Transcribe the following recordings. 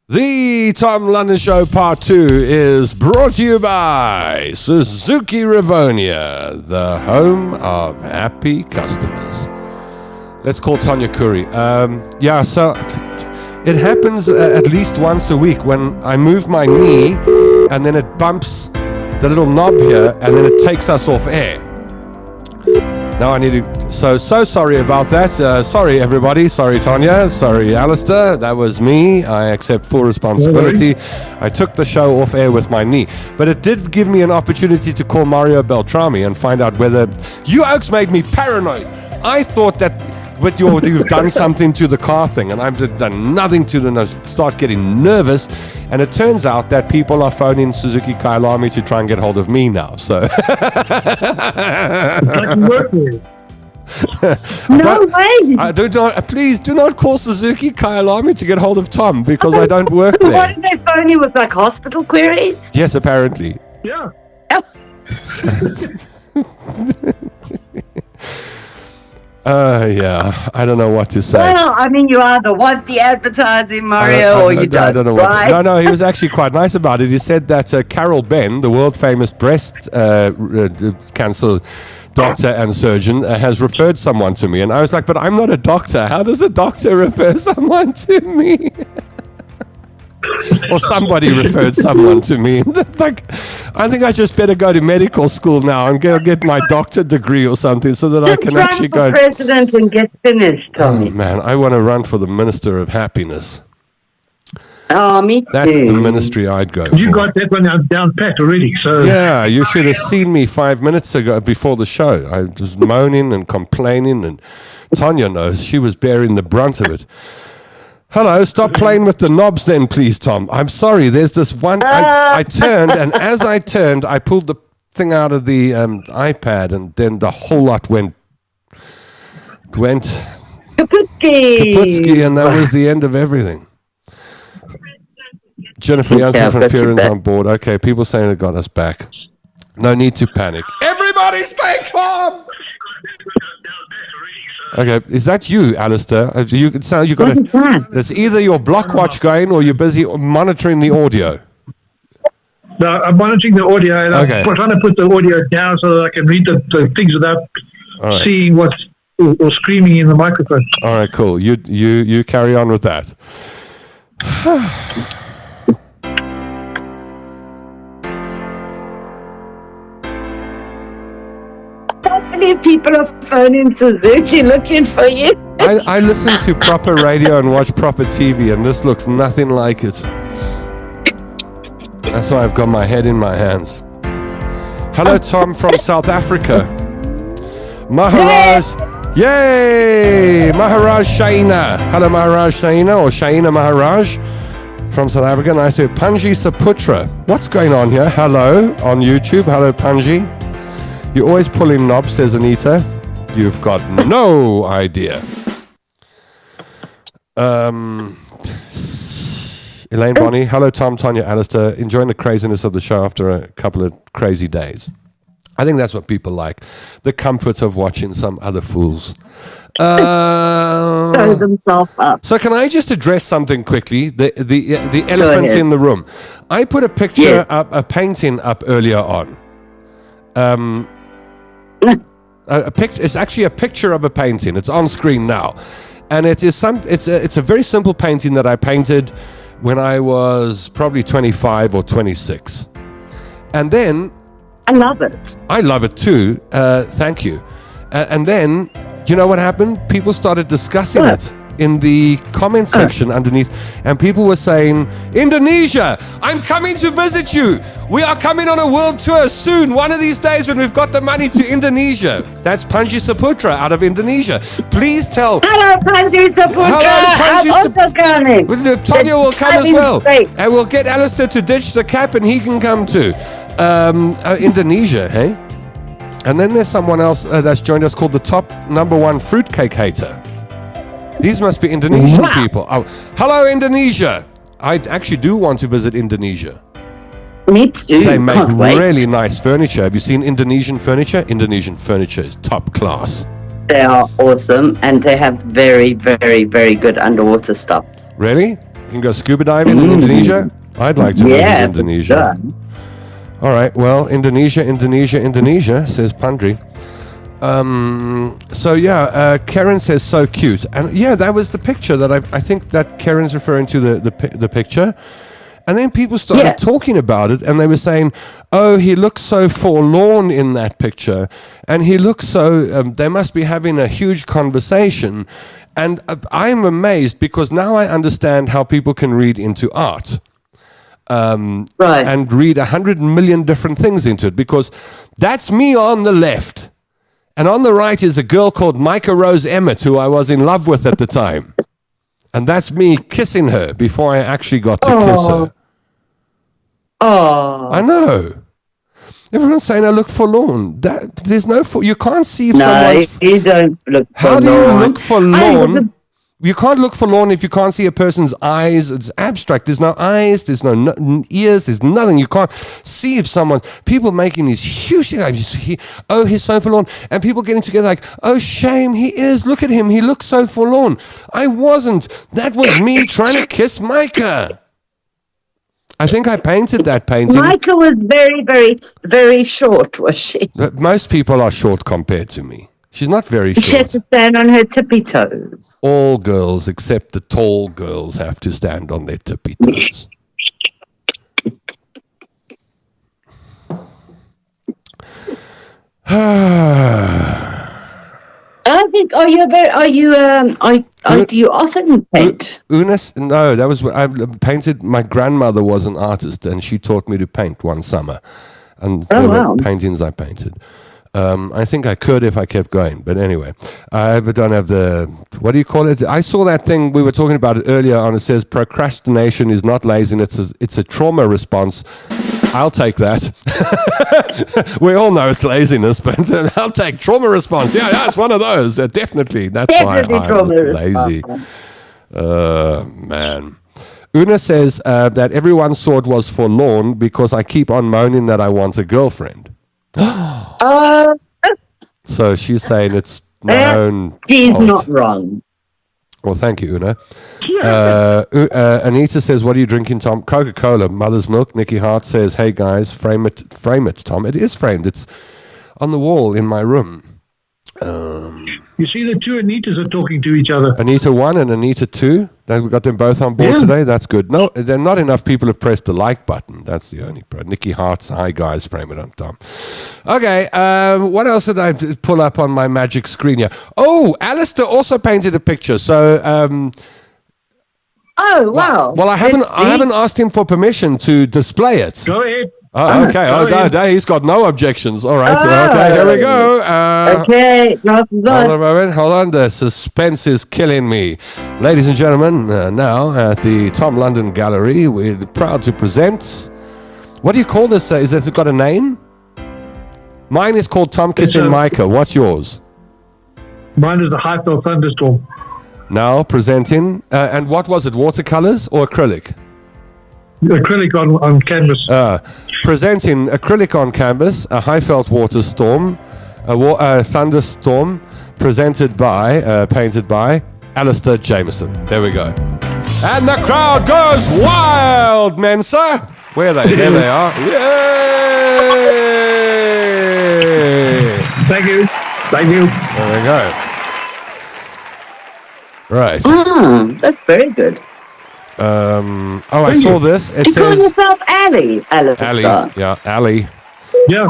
The Tom London Show Part 2 is brought to you by Suzuki Rivonia, the home of happy customers. Let's call Tanya Curry. So it happens at least once a week when I move my knee and then it bumps the little knob here and then it takes us off air. Now I need to... So sorry about that. Sorry, everybody. Sorry, Tanya. Sorry, Alistair. That was me. I accept full responsibility. I took the show off air with my knee. But it did give me an opportunity to call Mario Beltrami and find out whether... You oaks made me paranoid. I thought that you've done something to the car thing, and I've done nothing to them. I start getting nervous, and it turns out that people are phoning Suzuki Kyalami to try and get hold of me now. So, no way! Please do not call Suzuki Kyalami to get hold of Tom because I don't work there. What did they phone you with, like hospital queries? Yes, apparently. Yeah. Yeah, I don't know what to say. Well, I mean, you either want the advertising, Mario, or you don't. I don't know right? No, he was actually quite nice about it. He said that Carol Ben, the world-famous breast cancer doctor and surgeon, has referred someone to me. And I was like, but I'm not a doctor. How does a doctor refer someone to me? Or somebody referred someone to me. Like, I think I just better go to medical school now and get my doctor degree or something so that I can actually go. Run for president and get finished, Tommy. Oh, man, I want to run for the Minister of Happiness. Oh, me too. That's the ministry I'd go for. You got that one down pat already, so... Yeah, you should have seen me 5 minutes ago before the show. I was moaning and complaining, and Tanya knows. She was bearing the brunt of it. Hello, stop playing with the knobs then, please, Tom. I'm sorry, there's this one... I turned, and as I turned, I pulled the thing out of the iPad, and then the whole lot went kaputski, and that was the end of everything. Jennifer, Janssen from Fearns on board. Okay, people saying it got us back. No need to panic. Everybody stay calm! Okay, is that you, Alistair? You got it's either your block watch going or you're busy monitoring the audio. No, I'm monitoring the audio and Okay. I'm trying to put the audio down so that I can read the things without seeing what's or screaming in the microphone. All right, cool. You carry on with that. People are phoning Suzuki looking for you. I listen to proper radio and watch proper TV, and this looks nothing like it. That's why I've got my head in my hands. Hello, Tom from South Africa. Maharaj. Yay! Maharaj Shaina. Hello, Maharaj Shaina, or Shaina Maharaj from South Africa. Nice to hear. Panji Saputra. What's going on here? Hello on YouTube. Hello, Panji. You're always pulling knobs, says Anita. You've got no idea. Elaine Bonnie. Hello, Tom, Tanya, Alistair. Enjoying the craziness of the show after a couple of crazy days. I think that's what people like. The comfort of watching some other fools. Throw themselves up. So can I just address something quickly? The elephant in the room. I put a picture up, a painting up earlier on. It's actually a picture of a painting. It's on screen now, and it's a very simple painting that I painted when I was probably 25 or 26, and then I love it. I love it too. Thank you. And then you know what happened? People started discussing it in the comment section underneath, and people were saying, Indonesia, I'm coming to visit you. We are coming on a world tour soon. One of these days when we've got the money to Indonesia. That's Panji Saputra out of Indonesia. Please tell. Hello, Panji Saputra. I'm also coming. Tanya will come as well. And we'll get Alistair to ditch the cap and he can come too. Indonesia, hey? And then there's someone else that's joined us called the top #1 fruitcake hater. These must be Indonesian people. Oh, hello, Indonesia. I actually do want to visit Indonesia. Me too. They make really nice furniture. Have you seen Indonesian furniture? Indonesian furniture is top class. They are awesome, and they have very, very, very good underwater stuff. Really? You can go scuba diving in Indonesia. I'd like to visit Indonesia. Done. All right. Well, Indonesia, says Pandri. So yeah, Karen says so cute, and yeah, that was the picture that I think that Karen's referring to the picture, and then people started talking about it, and they were saying, "Oh, he looks so forlorn in that picture, and he looks so." They must be having a huge conversation, and I'm amazed because now I understand how people can read into art. Right. And read 100 million different things into it, because that's me on the left. And on the right is a girl called Micah Rose Emmett, who I was in love with at the time. And that's me kissing her before I actually got to kiss her. Oh. I know. Everyone's saying I look forlorn. There's no you can't see if No, someone's... you don't look How forlorn. do you look forlorn? You can't look forlorn if you can't see a person's eyes. It's abstract. There's no eyes. There's no ears. There's nothing. You can't see if someone's... People making these huge things. Oh, he's so forlorn. And people getting together like, oh, shame, he is. Look at him. He looks so forlorn. I wasn't. That was me trying to kiss Micah. I think I painted that painting. Micah was very, very, very short, was she? Most people are short compared to me. She's not very She had short. to stand on her tippy toes. All girls except the tall girls have to stand on their tippy toes. I think. Do you often paint? Unis, no, that was I painted. My grandmother was an artist, and she taught me to paint one summer, and there were paintings I painted. I think I could if I kept going, but anyway, I don't have the, what do you call it? I saw that thing, we were talking about it earlier on, it says procrastination is not laziness, it's a trauma response. I'll take that. We all know it's laziness, but I'll take trauma response. Yeah, it's one of those, definitely. That's Definitely why I'm trauma lazy. response. Man. Una says that everyone saw it was forlorn because I keep on moaning that I want a girlfriend. So she's saying it's my own She's fault. not wrong. Well, thank you, Una. Anita says, what are you drinking, Tom? Coca-Cola, Mother's Milk. Nikki Hart says, hey, guys, frame it, Tom. It is framed. It's on the wall in my room. You see, the two Anitas are talking to each other. Anita 1 and Anita 2. We got them both on board today. That's good. No, there are not enough people have pressed the like button. That's the only problem. Nikki Hart's, hi guys, frame it up, Tom. Okay, what else did I pull up on my magic screen here? Oh, Alistair also painted a picture. So, Oh, wow. well, I haven't asked him for permission to display it. Go ahead. Oh, okay. No, he's got no objections. All right. Okay, here we go. Okay. Hold on a moment. Hold on. The suspense is killing me. Ladies and gentlemen, now at the Tom London Gallery, we're proud to present... What do you call this? Is it got a name? Mine is called Tom Kissing Micah. What's yours? Mine is the Highveld Thunderstorm. Now presenting... and what was it? Watercolors or acrylic? Acrylic on canvas. Presenting acrylic on canvas, a Highveld water storm, a thunderstorm, painted by Alistair Jameson. There we go. And the crowd goes wild, Mensa. Where are they? There they are. Yay! Thank you. There we go. Right. That's very good. I saw this. It You call says yourself Ali, Ali. Yeah, Ali. Yeah.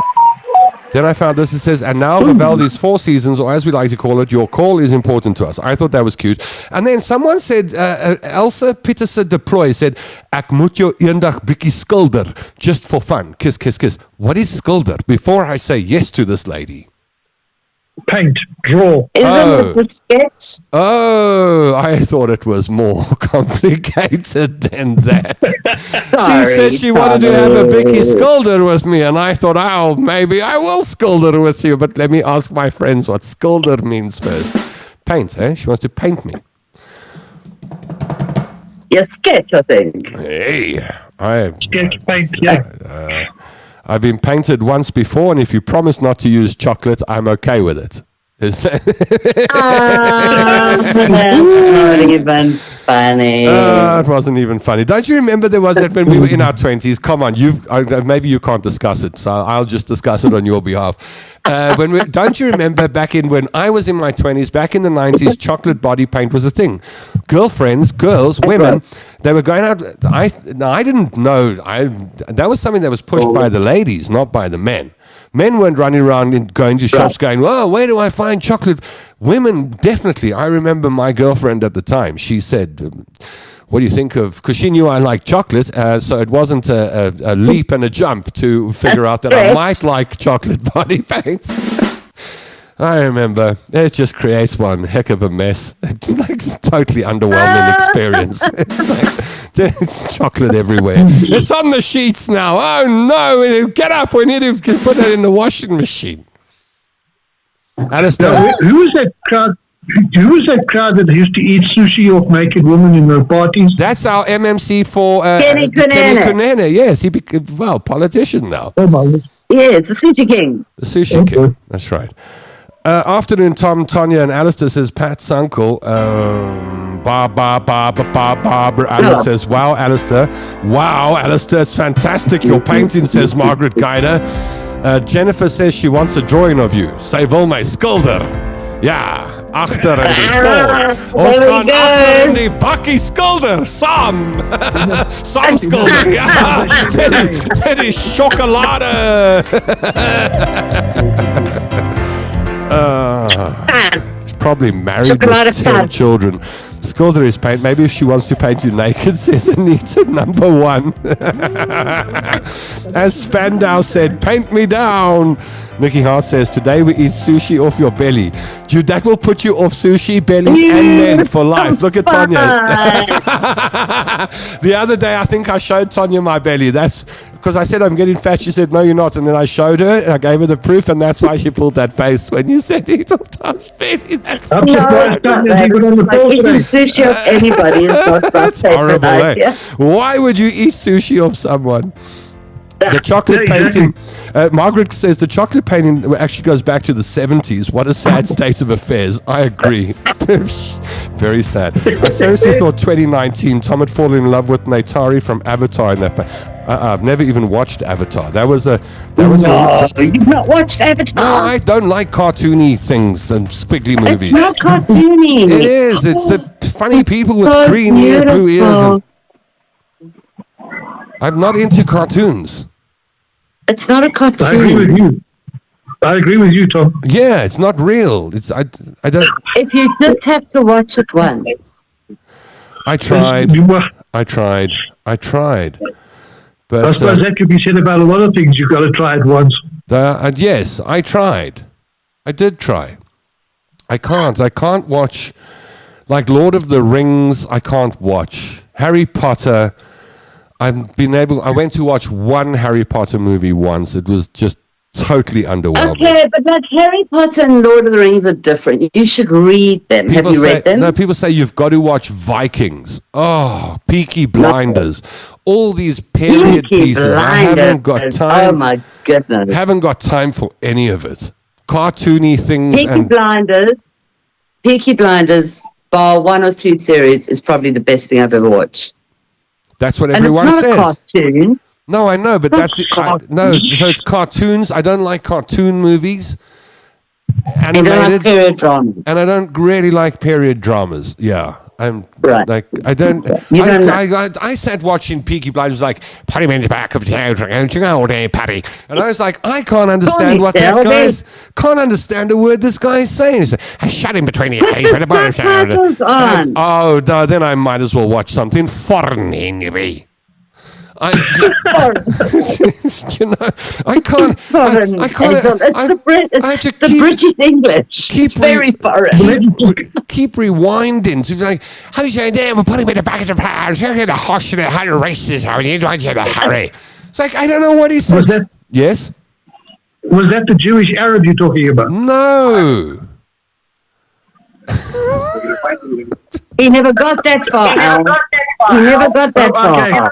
Then I found this. It says, and now Vivaldi's Four Seasons, or as we like to call it, your call is important to us. I thought that was cute. And then someone said, Elsa Petersen de Ploy said, ek moet jou eendag bietjie skilder, just for fun. Kiss, kiss, kiss. What is skilder? Before I say yes to this lady. Paint. Draw. Isn't it a sketch? Oh, I thought it was more complicated than that. She said she wanted to have a Vicky Skulder with me, and I thought, oh, maybe I will Skulder with you, but let me ask my friends what Skulder means first. Paint, eh? She wants to paint me. Your sketch, I think. Hey, Sketch, paint, yeah. I've been painted once before, and if you promise not to use chocolate, I'm okay with it. Not even. funny. It wasn't even funny. Don't you remember there was that when we were in our 20s? Come on, maybe you can't discuss it, so I'll just discuss it on your behalf. Don't you remember back in when I was in my 20s, back in the 90s, chocolate body paint was a thing. Girlfriends, girls, women, they were going out. I didn't know. That was something that was pushed by the ladies, not by the men. Men weren't running around and going to shops going, oh, where do I find chocolate? Women, definitely. I remember my girlfriend at the time. She said, what do you think of, because she knew I liked chocolate, so it wasn't a leap and a jump to figure out that I might like chocolate body paint. I remember. It just creates one heck of a mess. It's like a totally underwhelming experience. There's chocolate everywhere. It's on the sheets now. Oh no, get up. We need to put it in the washing machine. Alistair. Now, who was that crowd? Who was that crowd that used to eat sushi off naked women in their parties? That's our MMC for Kenny Kunene. Yes, he became, politician now. Oh my God. Yes, the Sushi King. The Sushi King. That's right. Afternoon, Tom, Tonya, and Alistair says, Pat's uncle. Alice says, wow, Alistair. Wow, Alistair, it's fantastic. Your painting, says Margaret Guider. Jennifer says she wants a drawing of you. Sy wil my skilder. Ja, achter in die voor. Ons gaan achter in die bakkie skilder. Saam. Saam skilder, ja. Met die chocolade. She's probably married with 10 children. Skilder is paint. Maybe if she wants to paint you naked, says Anita, number 1. As Spandau said, paint me down. Nikki Hart says, today we eat sushi off your belly. Dude, that will put you off sushi, bellies, and men for life. Look at Tonya. The other day, I think I showed Tonya my belly. That's because I said I'm getting fat. She said, no, you're not. And then I showed her, and I gave her the proof, and that's why she pulled that face when you said eat off Tom's belly. That's I'm surprised Tanya even on the phone today. Sushi of anybody is not that's horrible, eh? Why would you eat sushi off someone? The chocolate painting, Margaret says the chocolate painting actually goes back to the 70s. What a sad state of affairs. I agree. Very sad. I seriously thought 2019 Tom had fallen in love with Neytiri from Avatar in that. I've never even watched Avatar. You've not watched Avatar? No, I don't like cartoony things and squiggly movies. It's not cartoony. It is. It's the funny people with green hair, blue ears. And I'm not into cartoons. It's not a cartoon. I agree with you, Tom. Yeah, it's not real. I don't. If you just have to watch it once. I tried. But I suppose that could be said about a lot of things. You've got to try it once. Yes, I tried. I did try. I can't watch, like Lord of the Rings. I can't watch Harry Potter. I went to watch one Harry Potter movie once. It was just totally underwhelming. Okay, but like Harry Potter and Lord of the Rings are different. You should read them. Have you read them? No, people say you've got to watch Vikings. Oh, Peaky Blinders. All these period pieces. I haven't got time. Oh my goodness. Haven't got time for any of it. Cartoony things. Peaky Blinders, bar 1 or 2 series, is probably the best thing I've ever watched. That's what everyone says. And it's not a cartoon. No, I know, but so it's cartoons. I don't like cartoon movies. Animated, you don't like period dramas. And I don't really like period dramas. Yeah. I'm right. Like, I don't. I sat watching Peaky Blinders, like, put him in the back of the town, all day, Paddy. And I was like, I can't understand can't understand a word this guy is saying. I shot him between the eyes with a bar sound. Oh, then I might as well watch something foreign anyway. I can't. It's the British English. It's very foreign. Keep rewinding to like, how you saying? We're putting me in the back of the pants. You're getting a horse in a hundred races. How you don't get a hurry? It's like I don't know what he said. Yes. Was that the Jewish Arab you're talking about? No. He never got that far, Al. He never got that far.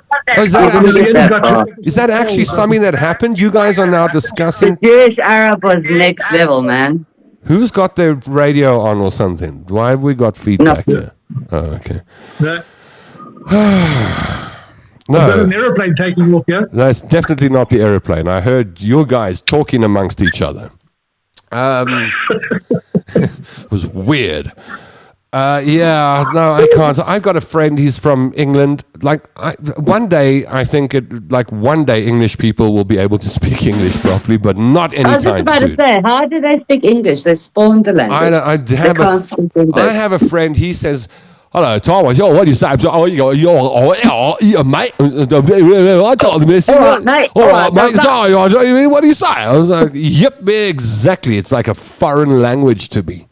Is that actually something that happened? You guys are now discussing. The Jewish Arab was next level, man. Who's got their radio on or something? Why have we got feedback here? Oh, okay. I've got No, an aeroplane taking off here. that's definitely not the aeroplane. I heard you guys talking amongst each other. It was weird. Yeah, no, I can't. I've got a friend. He's from England. One day English people will be able to speak English properly, but not I was just anytime about soon. to say, how do they speak English? They spawned the language. I have a friend. He says, "Hello, Tom. What do you say? Mate. All right, mate. All right, mate. Sorry, what do you say?" I was like, "Yep, exactly. It's like a foreign language to me."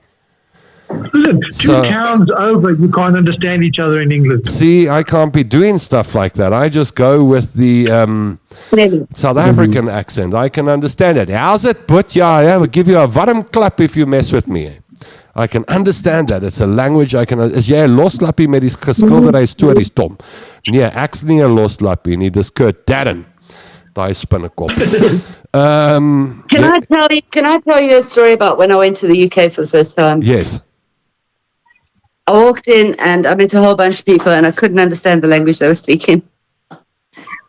Listen, two towns over, you can't understand each other in England. See, I can't be doing stuff like that. I just go with the South African accent. I can understand it. How's it? But yeah, I will give you a warm clap if you mess with me. I can understand that. It's a language I can. Is jy 'n loslappie met die geskilderde stories, Tom? Nee, ek's nie 'n loslappie nie. Dis Kurt Darren. Daai spinnekop. Can I tell you a story about when I went to the UK for the first time? Yes. I walked in and I met a whole bunch of people and I couldn't understand the language they were speaking.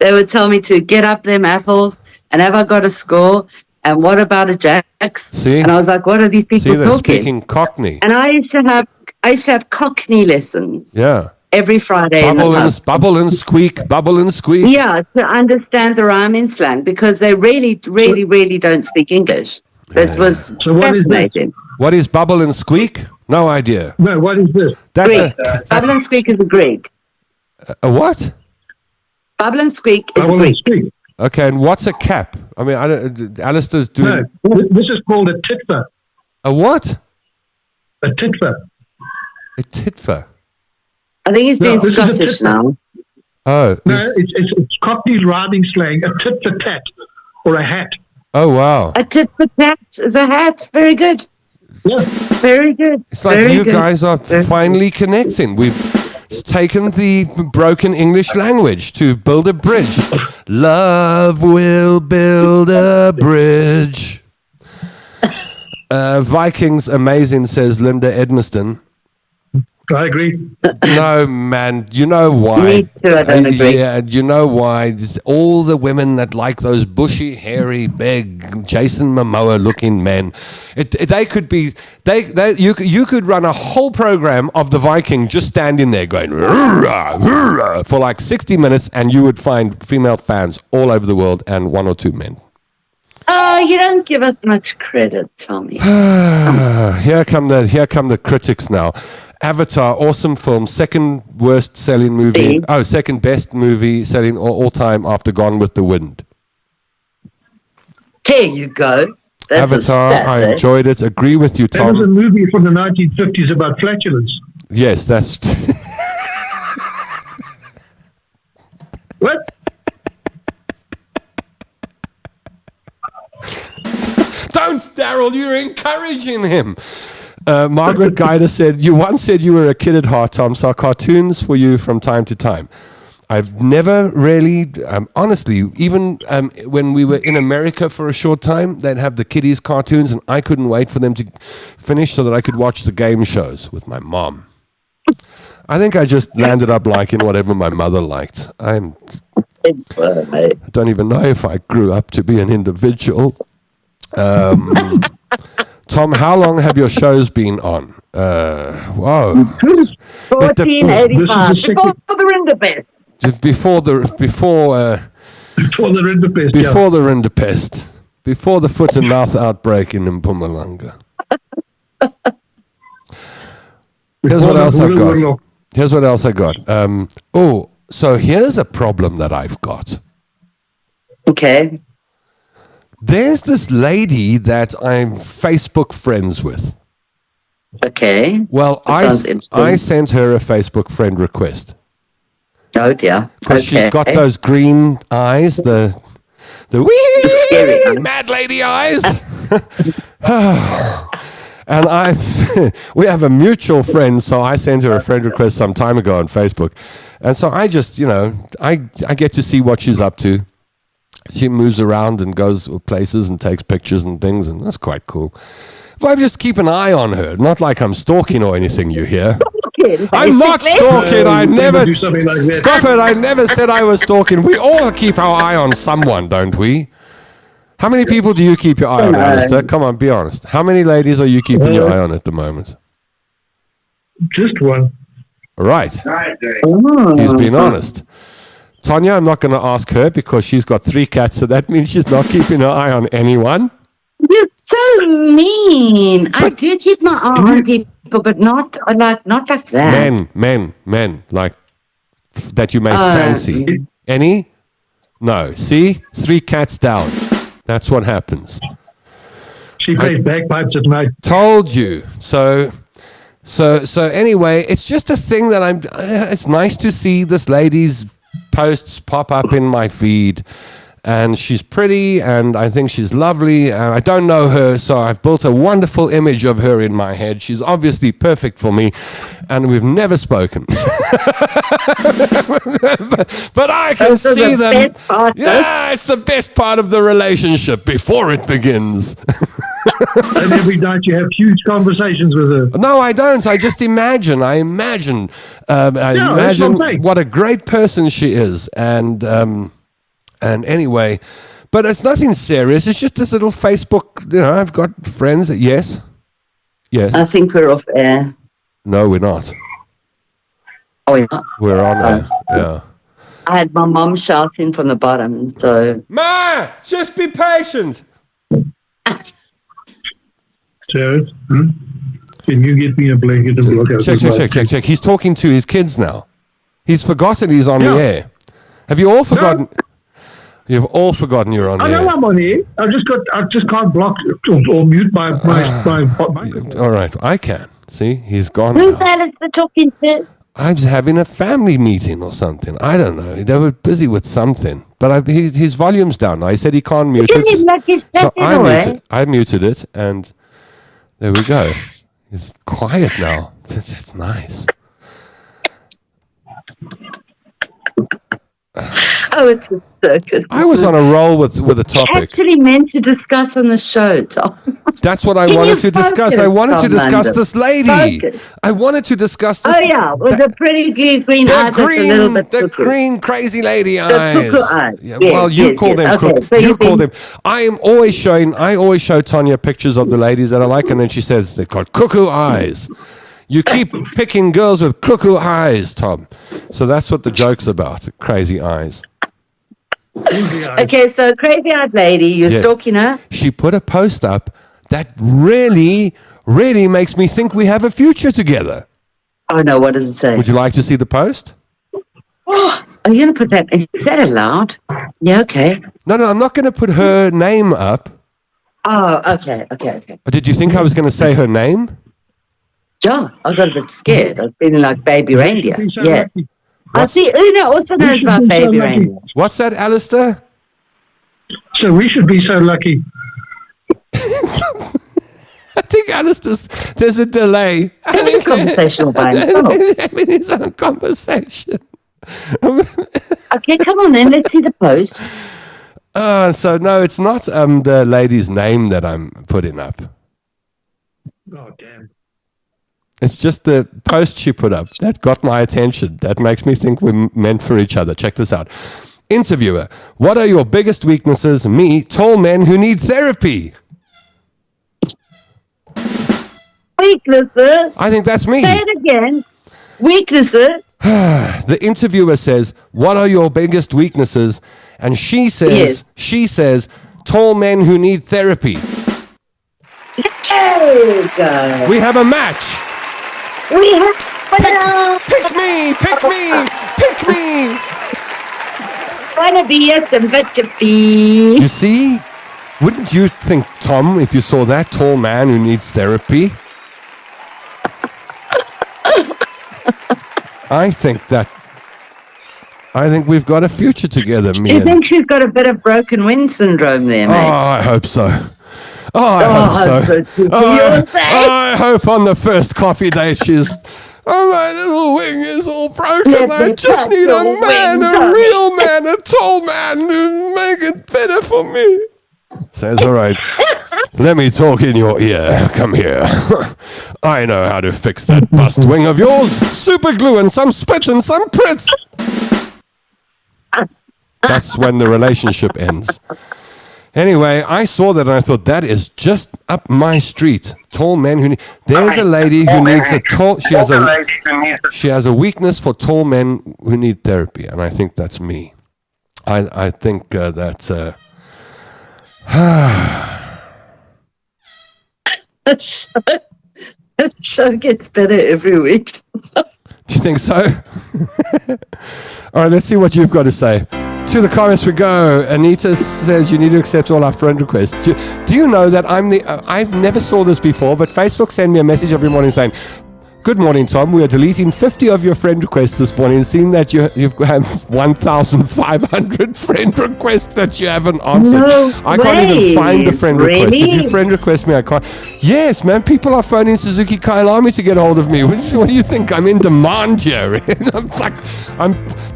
They would tell me to get up them apples and have I got a score and what about a jacks? See? And I was like, what are these people See, they're talking? speaking Cockney. And I used to have Cockney lessons. Yeah. Every Friday. in the pub. Bubble and squeak, bubble and squeak. Yeah, to understand the rhyme in slang because they really, really, really don't speak English. It was So what is that? fascinating. What is bubble and squeak? No idea. No, what is this? That's Greek. Bubble and squeak is a Greek. a what? Bubble and squeak is Bubble and Greek. squeak. Okay, and what's a cap? I mean, Alistair's doing No, this is called a titfer. a what? A titfer. A titfer. I think he's doing this is a Scottish different- now. Oh, No, it's Cockney rhyming slang, a tit for tat, or a hat. oh wow! A tit for tat is a hat. Very good. Yeah. Very good. It's like Very you good. guys are finally connecting. We've taken the broken English language to build a bridge. Love will build a bridge. Vikings amazing, says Linda Edmiston. I agree. No, man. You know why? Me too, I don't agree. Yeah, you know why? Just all the women that like those bushy, hairy, big Jason Momoa-looking men. They could be. You could run a whole program of the Viking just standing there going "Rrrah, rrrah," for like 60 minutes, and you would find female fans all over the world and one or two men. Oh, you don't give us much credit, Tommy. Here come the critics now. Avatar, awesome film, second worst selling movie. See? Oh, second best movie selling all time after Gone with the Wind. There you go. That's Avatar, a stat, I eh? enjoyed it. Agree with you, That was a Tom. movie from the 1950s about flatulence. Yes, that's. What? Don't, Daryl, you're encouraging him. Margaret Guider said, you once said you were a kid at heart, Tom, so cartoons for you from time to time. I've never really, honestly, even when we were in America for a short time, they'd have the kiddies cartoons, and I couldn't wait for them to finish so that I could watch the game shows with my mom. I think I just landed up liking whatever my mother liked. I don't even know if I grew up to be an individual. Tom, how long have your shows been on? Wow. 1485. Before the Rinderpest. Before the Before the Rinderpest. before the Rinderpest, before the foot and mouth outbreak in Mpumalanga. Here's what else I've got. Here's what else I got. So here's a problem that I've got. Okay. There's this lady that I'm Facebook friends with. Okay. Well, That sounds interesting. I sent her a Facebook friend request Oh dear. because she's got Okay. those green eyes, the scary wee eyes. mad lady eyes. And we have a mutual friend, so I sent her a friend request some time ago on Facebook, and so I just, I get to see what she's up to. She moves around and goes places and takes pictures and things, and that's quite cool. But I just keep an eye on her. Not like I'm stalking or anything, you hear? I'm not stalking. I never... do something like that. Stop it. I never said I was stalking. We all keep our eye on someone, don't we? How many people do you keep your eye on, Alistair? Come on, be honest. How many ladies are you keeping your eye on at the moment? Just one. Right. Oh. He's been honest. Tanya, I'm not going to ask her because she's got 3 cats, so that means she's not keeping her eye on anyone. You're so mean. I do keep my eye on people, but not like that. Men, like that you may fancy. Any? No. See? 3 cats down. That's what happens. She plays bagpipes at night. Told you. So anyway, it's just a thing that it's nice to see this lady's posts pop up in my feed, and she's pretty, and I think she's lovely, and I don't know her, so I've built a wonderful image of her in my head. She's obviously perfect for me, and we've never spoken. But I can see them. Yeah, it's the best part of the relationship before it begins. And every night you have huge conversations with her. No, I don't. I just imagine. I imagine what a great person she is, and anyway, but it's nothing serious. It's just this little Facebook. I've got friends. Yes. I think we're off air. No, we're not. Oh, yeah. We're on air. Yeah. I had my mom shouting from the bottom, so. Ma, just be patient. Jared, can you get me a blanket and block out? Check. He's talking to his kids now. He's forgotten he's on the air. Have you all forgotten? No. You've all forgotten you're on the air. I know I'm on air. I just can't block or mute my microphone. All right, I can. See, he's gone Who's now. Alistair talking to? I'm just having a family meeting or something. I don't know. They were busy with something. But his volume's down now. He said he can't mute it. So I muted it, and there we go. It's quiet now. That's nice. Oh, it's a circus. I was on a roll with a topic. Actually meant to discuss on the show, Tom. That's what I wanted to discuss. I wanted to discuss this lady. I wanted to discuss this. Oh, yeah. With the pretty green eyes. The green, crazy lady eyes. Cuckoo eyes. Yeah, well, you call them cuckoo. So you call them. I always show Tanya pictures of the ladies that I like, and then she says they've got cuckoo eyes. You keep picking girls with cuckoo eyes, Tom. So that's what the joke's about. Crazy eyes. Okay, so crazy-eyed lady, you're stalking her? She put a post up that really, really makes me think we have a future together. Oh, no, what does it say? Would you like to see the post? Oh, are you going to put that? Is that allowed? Yeah, okay. No, I'm not going to put her name up. Oh, okay. Did you think I was going to say her name? Yeah, I got a bit scared. I was feeling like Baby Reindeer. Yeah. I see Una also knows about Baby Reindeer. What's that, Alistair? So we should be so lucky. I think there's a delay. Conversational by himself. Having his own conversation. Okay, come on then. Let's see the post. So no, it's not the lady's name that I'm putting up. Oh, damn. It's just the post she put up that got my attention. That makes me think we're meant for each other. Check this out. Interviewer, what are your biggest weaknesses? Me, tall men who need therapy. Weaknesses? I think that's me. Say it again. Weaknesses? The interviewer says, what are your biggest weaknesses? And she says, tall men who need therapy. There you go. We have a match. We have Pick me. Wanna be a sympathy. You see? Wouldn't you think, Tom, if you saw that tall man who needs therapy? I think we've got a future together, me. Do you think she's got a bit of broken wind syndrome there, mate? Oh, I hope so. I hope so. I hope on the first coffee date she's Oh, my little wing is all broken. Let I me just touch need a your man, wing, a Tommy." real man, a tall man to make it better for me. Says, all right, let me talk in your ear. Come here. I know how to fix that bust wing of yours. Super glue and some spit and some Pritz. That's when the relationship ends. Anyway, I saw that and I thought, that is just up my street. Tall men who need... There's a lady who needs a tall... She has a weakness for tall men who need therapy. And I think that's me. I think that... The show gets better every week. Do you think so? All right, let's see what you've got to say. To the comments we go. Anita says you need to accept all our friend requests. Do you know that I never saw this before, but Facebook sent me a message every morning saying, "Good morning, Tom. We are deleting 50 of your friend requests this morning, seeing that you have 1,500 friend requests that you haven't answered." No I can't even way. find the friend request. If Really? you friend request me, I can't. Yes, man. People are phoning Suzuki Kailami to get hold of me. What do you think? I'm in demand here.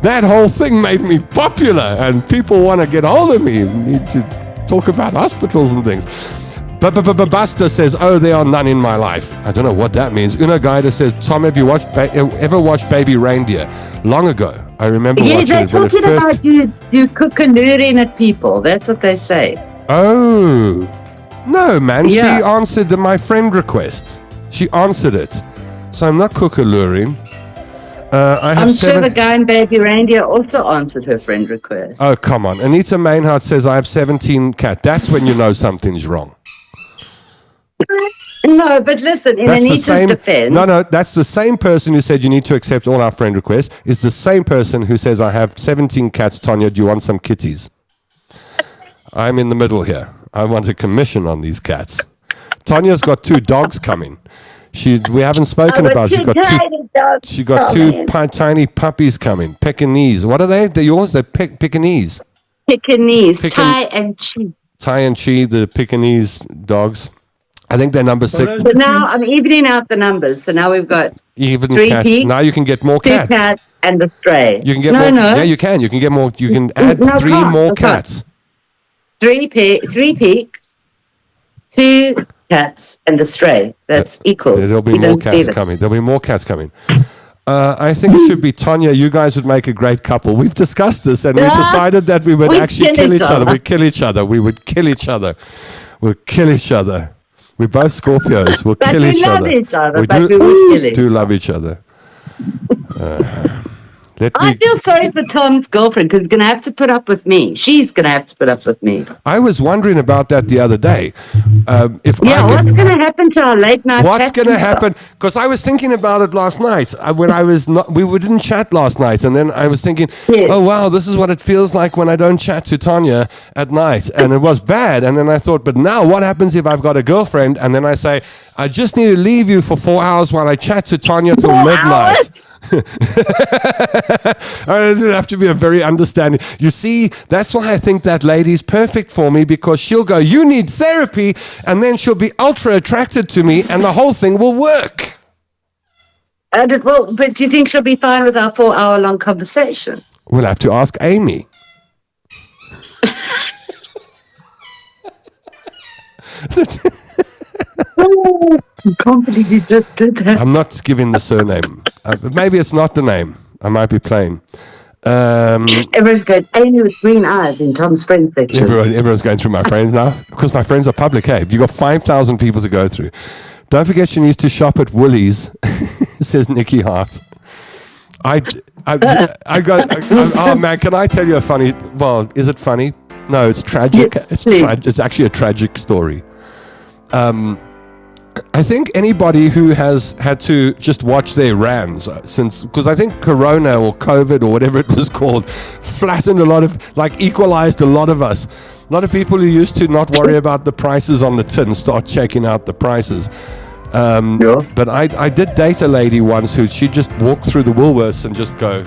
That whole thing made me popular, and people want to get hold of me. Need to talk about hospitals and things. Buster says, "Oh, there are none in my life." I don't know what that means. Una Guida says, "Tom, have you ever watched Baby Reindeer?" Long ago. I remember Yeah, watching they're it when it talking first... about you cooking at people. That's what they say. Oh. No, man. Yeah. She answered my friend request. She answered it. So I'm not cookaluring. I have I'm sure the guy in Baby Reindeer also answered her friend request. Oh, come on. Anita Mainhardt says, "I have 17 cats." That's when you know something's wrong. No, but listen, in That's the Anita's same. defense... No, that's the same person who said you need to accept all our friend requests. Is the same person who says, "I have 17 cats, Tanya. Do you want some kitties?" I'm in the middle here. I want a commission on these cats. Tanya's got 2 dogs coming. We haven't spoken about. She got two tiny puppies coming. Pekingese. What are they? They're yours. They're Pekingese. Pekingese, Thai and Chi. Thai and Chi, the Pekingese dogs. I think they're number 6. So now I'm evening out the numbers. So now we've got Even 3 cats. peaks, Now you can get more 2 cats. cats, and a stray. You can get no, more. No, Yeah, you can. You can get more. You can add No, 3 can't. more I can't. cats. 3 peaks, 2 cats, and a stray. That's equals. There'll be You more don't see cats them. coming. There'll be more cats coming. I think it should be Tanya. You guys would make a great couple. We've discussed this, and we Yeah. decided that we would We'd actually kill kill each each other. other. We'd kill each other. We would kill each other. We'll kill each other. We're both Scorpios. We'll But kill we each love other. each other, We but we would kill each do love each other. I feel sorry for Tom's girlfriend because he's going to have to put up with me. She's going to have to put up with me. I was wondering about that the other day. If Yeah, I could, what's going to happen to our late night What's chats going to and stuff? happen? Because I was thinking about it last night when I was not. We didn't chat last night, and then I was thinking, Yes. "Oh wow, this is what it feels like when I don't chat to Tanya at night," and it was bad. And then I thought, but now what happens if I've got a girlfriend, and then I say, "I just need to leave you for 4 hours while I chat to Tanya till 4 midnight." hours? I have to be a very understanding. You see, that's why I think that lady's perfect for me, because she'll go, "You need therapy," and then she'll be ultra attracted to me, and the whole thing will work. And it will, but do you think she'll be fine with our 4-hour-long conversation? We'll have to ask Amy. I can't believe you just did that. I'm not giving the surname. Maybe it's not the name. I might be playing. Everyone's going, Amy with green eyes in Tom's friend section. Everyone's going through my friends now, because my friends are public. Hey, you got 5,000 people to go through. Don't forget she needs to shop at Woolies, says Nikki Hart. Oh man, can I tell you a funny? Well, is it funny? No, it's tragic. Yes, It's actually a tragic story. I think anybody who has had to just watch their RANs since, because I think Corona or COVID or whatever it was called, flattened a lot of, equalized a lot of us. A lot of people who used to not worry about the prices on the tin start checking out the prices. Yeah. But I did date a lady once who she just walked through the Woolworths and just go.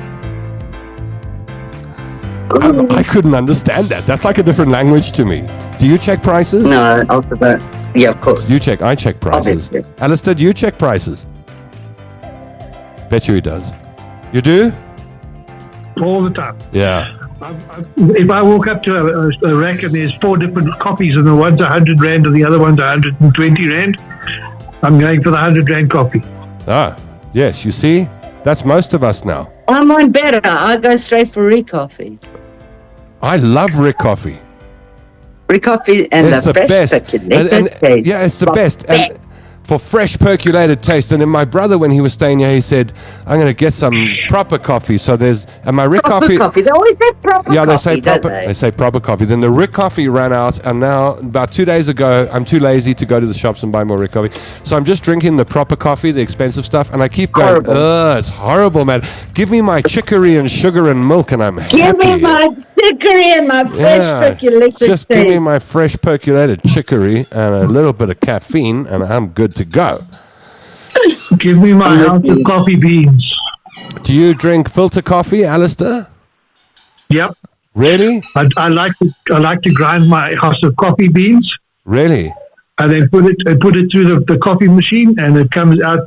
I couldn't understand that. That's like a different language to me. Do you check prices? No, also that. Yeah, of course. You check. I check prices. Obviously. Alistair, do you check prices? Bet you he does. You do? all the time. Yeah. If I walk up to a rack and there's 4 different coffees and the one's 100 Rand and the other one's 120 Rand, I'm going for the 100 Rand coffee. Ah, yes, you see? That's most of us now. I'm on better. I go straight for Recoffee. I love Rick Coffee. Recoffee and It's the the fresh best. percolated taste. Yeah, it's the best. And for fresh percolated taste. And then my brother, when he was staying here, he said, I'm going to get some proper coffee. So there's, and my Rick Proper coffee. They always say proper yeah, coffee, they say don't proper. they? They say proper coffee. Then the Rick Coffee ran out, and now about 2 days ago, I'm too lazy to go to the shops and buy more Rick Coffee. So I'm just drinking the proper coffee, the expensive stuff, and I keep going. Horrible. Ugh, it's horrible, man. Give me my chicory and sugar and milk, and I'm Give happy. me my chicory and my fresh percolated just give me taste. my fresh percolated chicory and a little bit of caffeine, and I'm good to go. Give me my ounce of coffee beans. Do you drink filter coffee, Alistair? Yep. Really? I like to grind my house of coffee beans Really? and then put it through the coffee machine and it comes out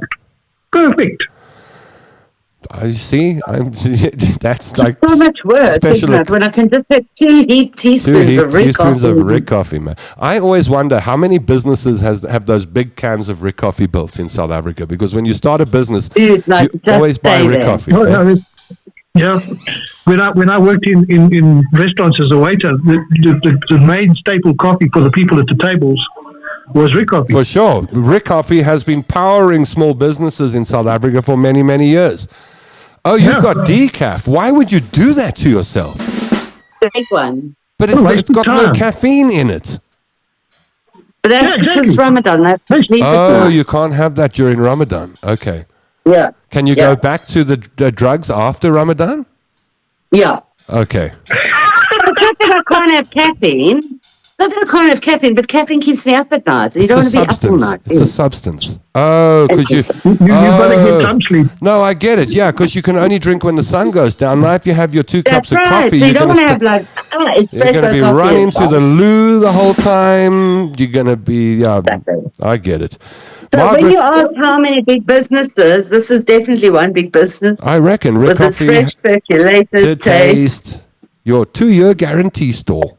perfect. I see. That's like So much work, special isn't it? When I can just have 2 heaped teaspoons of Rick teaspoons coffee. of Rick Coffee, man. I always wonder how many businesses have those big cans of Rick Coffee built in South Africa, because when you start a business, Dude, like, you just always buy stay Rick there. Coffee. Oh, eh? yeah. When I worked in restaurants as a waiter, the main staple coffee for the people at the tables was Rick Coffee. For sure. Rick Coffee has been powering small businesses in South Africa for many, many years. Oh, you've Yeah. got decaf. Why would you do that to yourself? Big one. But Oh, it's got no time. caffeine in it. But that's Yeah, exactly. because Ramadan. That's Oh, you can't have that during Ramadan. Okay. Yeah. Can you go back to the drugs after Ramadan? Yeah. Okay. It's not that I can't have caffeine. Not that I can't have caffeine, but caffeine keeps me up at night. You It's don't a want to be up all substance. night. It's a substance. Oh, because you. You've got to Oh. get some sleep. No, I get it. Yeah, because you can only drink when the sun goes down. Now, if you have your 2 cups That's of right. coffee, So you you're don't going want to to have like espresso you're going to be coffee running as to well. the loo the whole time. You're going to be. Yeah, Exactly. I get it. So when Margaret, you ask how many big businesses, this is definitely one big business I reckon Rick with its Coffee fresh to percolated taste. taste your 2-year guarantee store.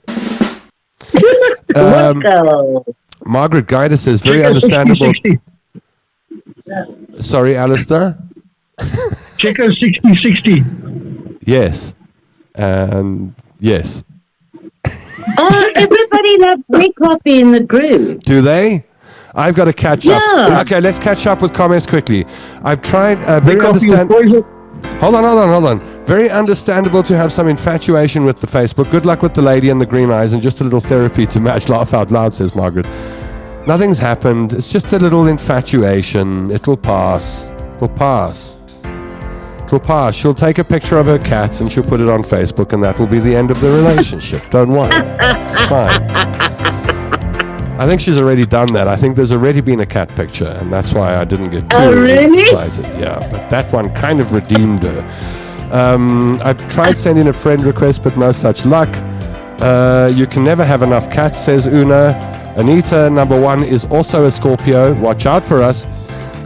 Let's go. Margaret Guider says, very Check out understandable. 60-60. Sorry, Alistair? Check out 60-60. Yes. Yes. Oh, everybody loves Rick Coffee in the group. Do they? I've got to catch up. Yeah. Okay, let's catch up with comments quickly. I've tried, very Rick Coffee is understand. poison. Hold on. Very understandable to have some infatuation with the Facebook. Good luck with the lady and the green eyes, and just a little therapy to match laugh out loud, says Margaret. Nothing's happened. It's just a little infatuation. It will pass. It will pass. It will pass. She'll take a picture of her cat and she'll put it on Facebook, and that will be the end of the relationship. Don't worry. It's fine. I think she's already done that. I think there's already been a cat picture, and that's why I didn't get too Oh, really? emphasize it. Yeah, but that one kind of redeemed her. I've tried sending a friend request, but no such luck. You can never have enough cats, says Una. Anita, number 1, is also a Scorpio. Watch out for us.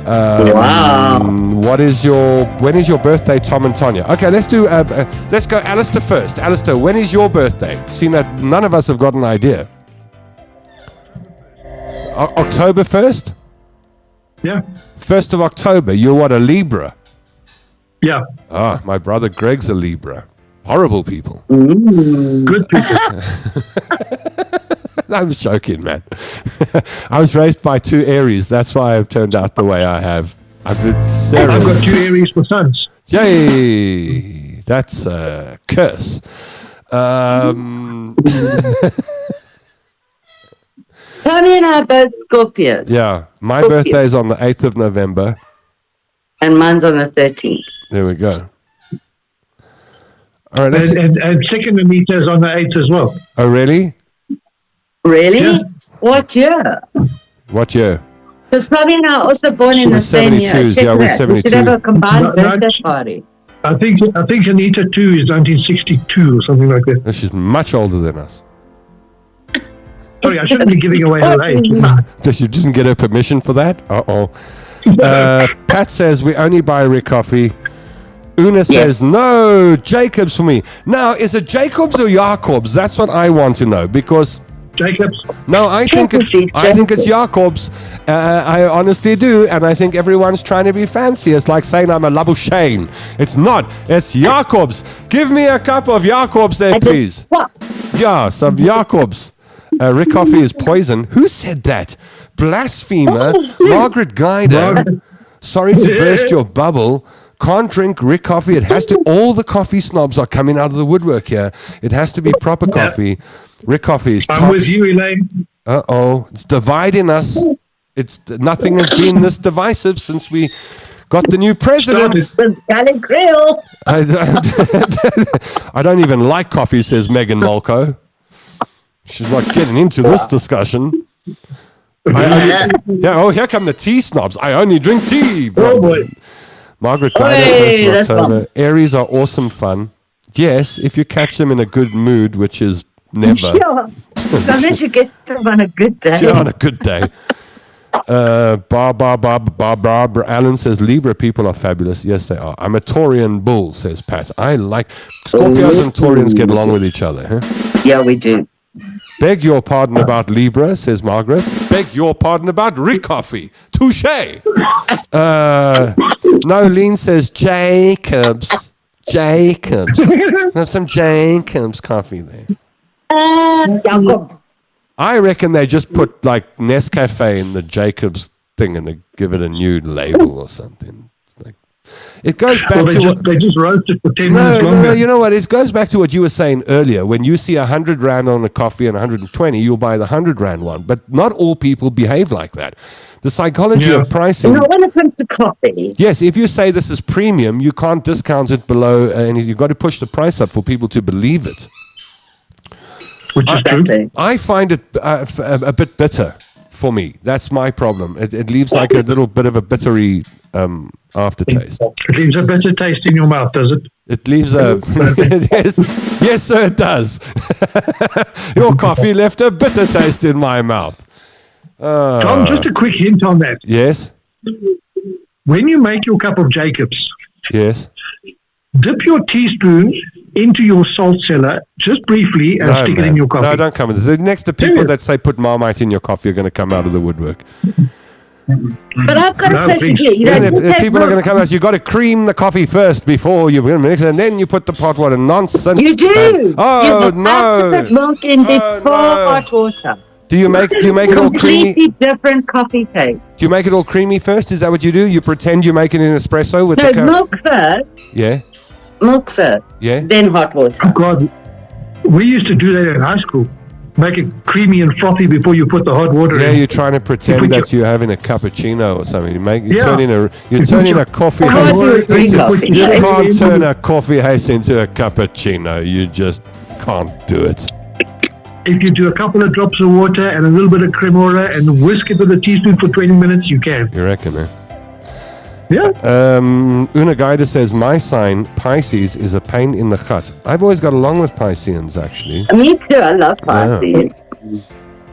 Wow. When is your birthday, Tom and Tonya? Okay, let's go Alistair first. Alistair, when is your birthday? Seeing that none of us have got an idea. October 1st? Yeah. 1st of October. You're what, a Libra? Yeah. Ah, my brother Greg's a Libra. Horrible people. Good people. I'm joking, man. I was raised by 2 Aries. That's why I've turned out the way I have. I've been I've serious. got 2 Aries for sons. Yay! That's a curse. Tony and I are both Scorpios. Yeah, my Scorpio. birthday is on the 8th of November. And mine's on the 13th. There we go. All right. Let's And second Anita is on the 8th as well. oh, really? Really? Yeah. What year? What year? Because Tommy and I are also born in We're the same year. 72s, Check yeah, we're that. We should 72. have a combined No, birthday that's- party. I think Anita too is 1962 or something like that. She's much older than us. Sorry, I shouldn't be giving away her age. Oh, She didn't get her permission for that? Uh-oh. Pat says we only buy Rick coffee. Una says, no, Jacobs for me. Now, is it Jacobs or Jacobs? That's what I want to know, because... Jacobs. No, I think it's Jacobs. I honestly do, and I think everyone's trying to be fancy. It's like saying I'm a Labuschagne. It's not. It's Jacobs. Give me a cup of Jacobs there, please. Yeah, some Jacobs. Rick coffee is poison. Who said that? Blasphemer. Margaret Guider. Sorry to burst your bubble. Can't drink Rick coffee. It has to. All the coffee snobs are coming out of the woodwork here. It has to be proper coffee. Rick coffee is tops. I'm with you, Elaine. It's dividing us. Nothing has been this divisive since we got the new president. I don't even like coffee, says Meghan Molko. She's not getting into this discussion. Here come the tea snobs. I only drink tea. Oh boy. Margaret Guider, 1st of October. Aries are awesome fun. Yes, if you catch them in a good mood, which is never. Sure. Unless you get them on a good day. Yeah, on a good day. Barbara Allen says Libra people are fabulous. Yes, they are. I'm a Taurian bull, says Pat. I like Scorpios and Taurians get along with each other. Huh? Yeah, we do. Beg your pardon about Libra, says Margaret. Beg your pardon about Rick coffee. Touche. Nolene says Jacobs. Have some Jacobs coffee there. I reckon they just put like Nescafe in the Jacobs thing and they give it a new label or something. It goes back to they just roast it for 10 minutes longer. No, you know what? It goes back to what you were saying earlier. When you see 100 Rand on a coffee and 120, you'll buy the 100 Rand one. But not all people behave like that. The psychology of pricing. No, when it comes to coffee. Yes, if you say this is premium, you can't discount it below, and you've got to push the price up for people to believe it. Which is true. I find it a bit bitter for me. That's my problem. It leaves like a little bit of a bittery aftertaste. It leaves a bitter taste in your mouth, does it? It leaves a... yes, sir, it does. Your coffee left a bitter taste in my mouth. Tom, just a quick hint on that. Yes? When you make your cup of Jacobs, yes, dip your teaspoon into your salt cellar just briefly and stick it in your coffee. No, don't come with this. Next to people that say put Marmite in your coffee are going to come out of the woodwork. But I've got a question here. If people are going to come out, you've got to cream the coffee first before you mix it, and then you put the pot water. Nonsense. You do. You have to put milk in before hot water. Do you make it all creamy? Completely different coffee taste. Do you make it all creamy first? Is that what you do? You pretend you make it in espresso with the milk first. Yeah. Milk first. Yeah. Then hot water. Oh God, we used to do that in high school. Make it creamy and frothy before you put the hot water in. Yeah, you're trying to pretend that you're having a cappuccino or something. You turn in a coffee haze. You can't turn a coffee haze into a cappuccino. You just can't do it. If you do a couple of drops of water and a little bit of cremora and whisk it with a teaspoon for 20 minutes, you can. You reckon, eh? Yeah. Una Guida says, my sign, Pisces, is a pain in the gut. I've always got along with Pisceans, actually. Me too. I love Pisces.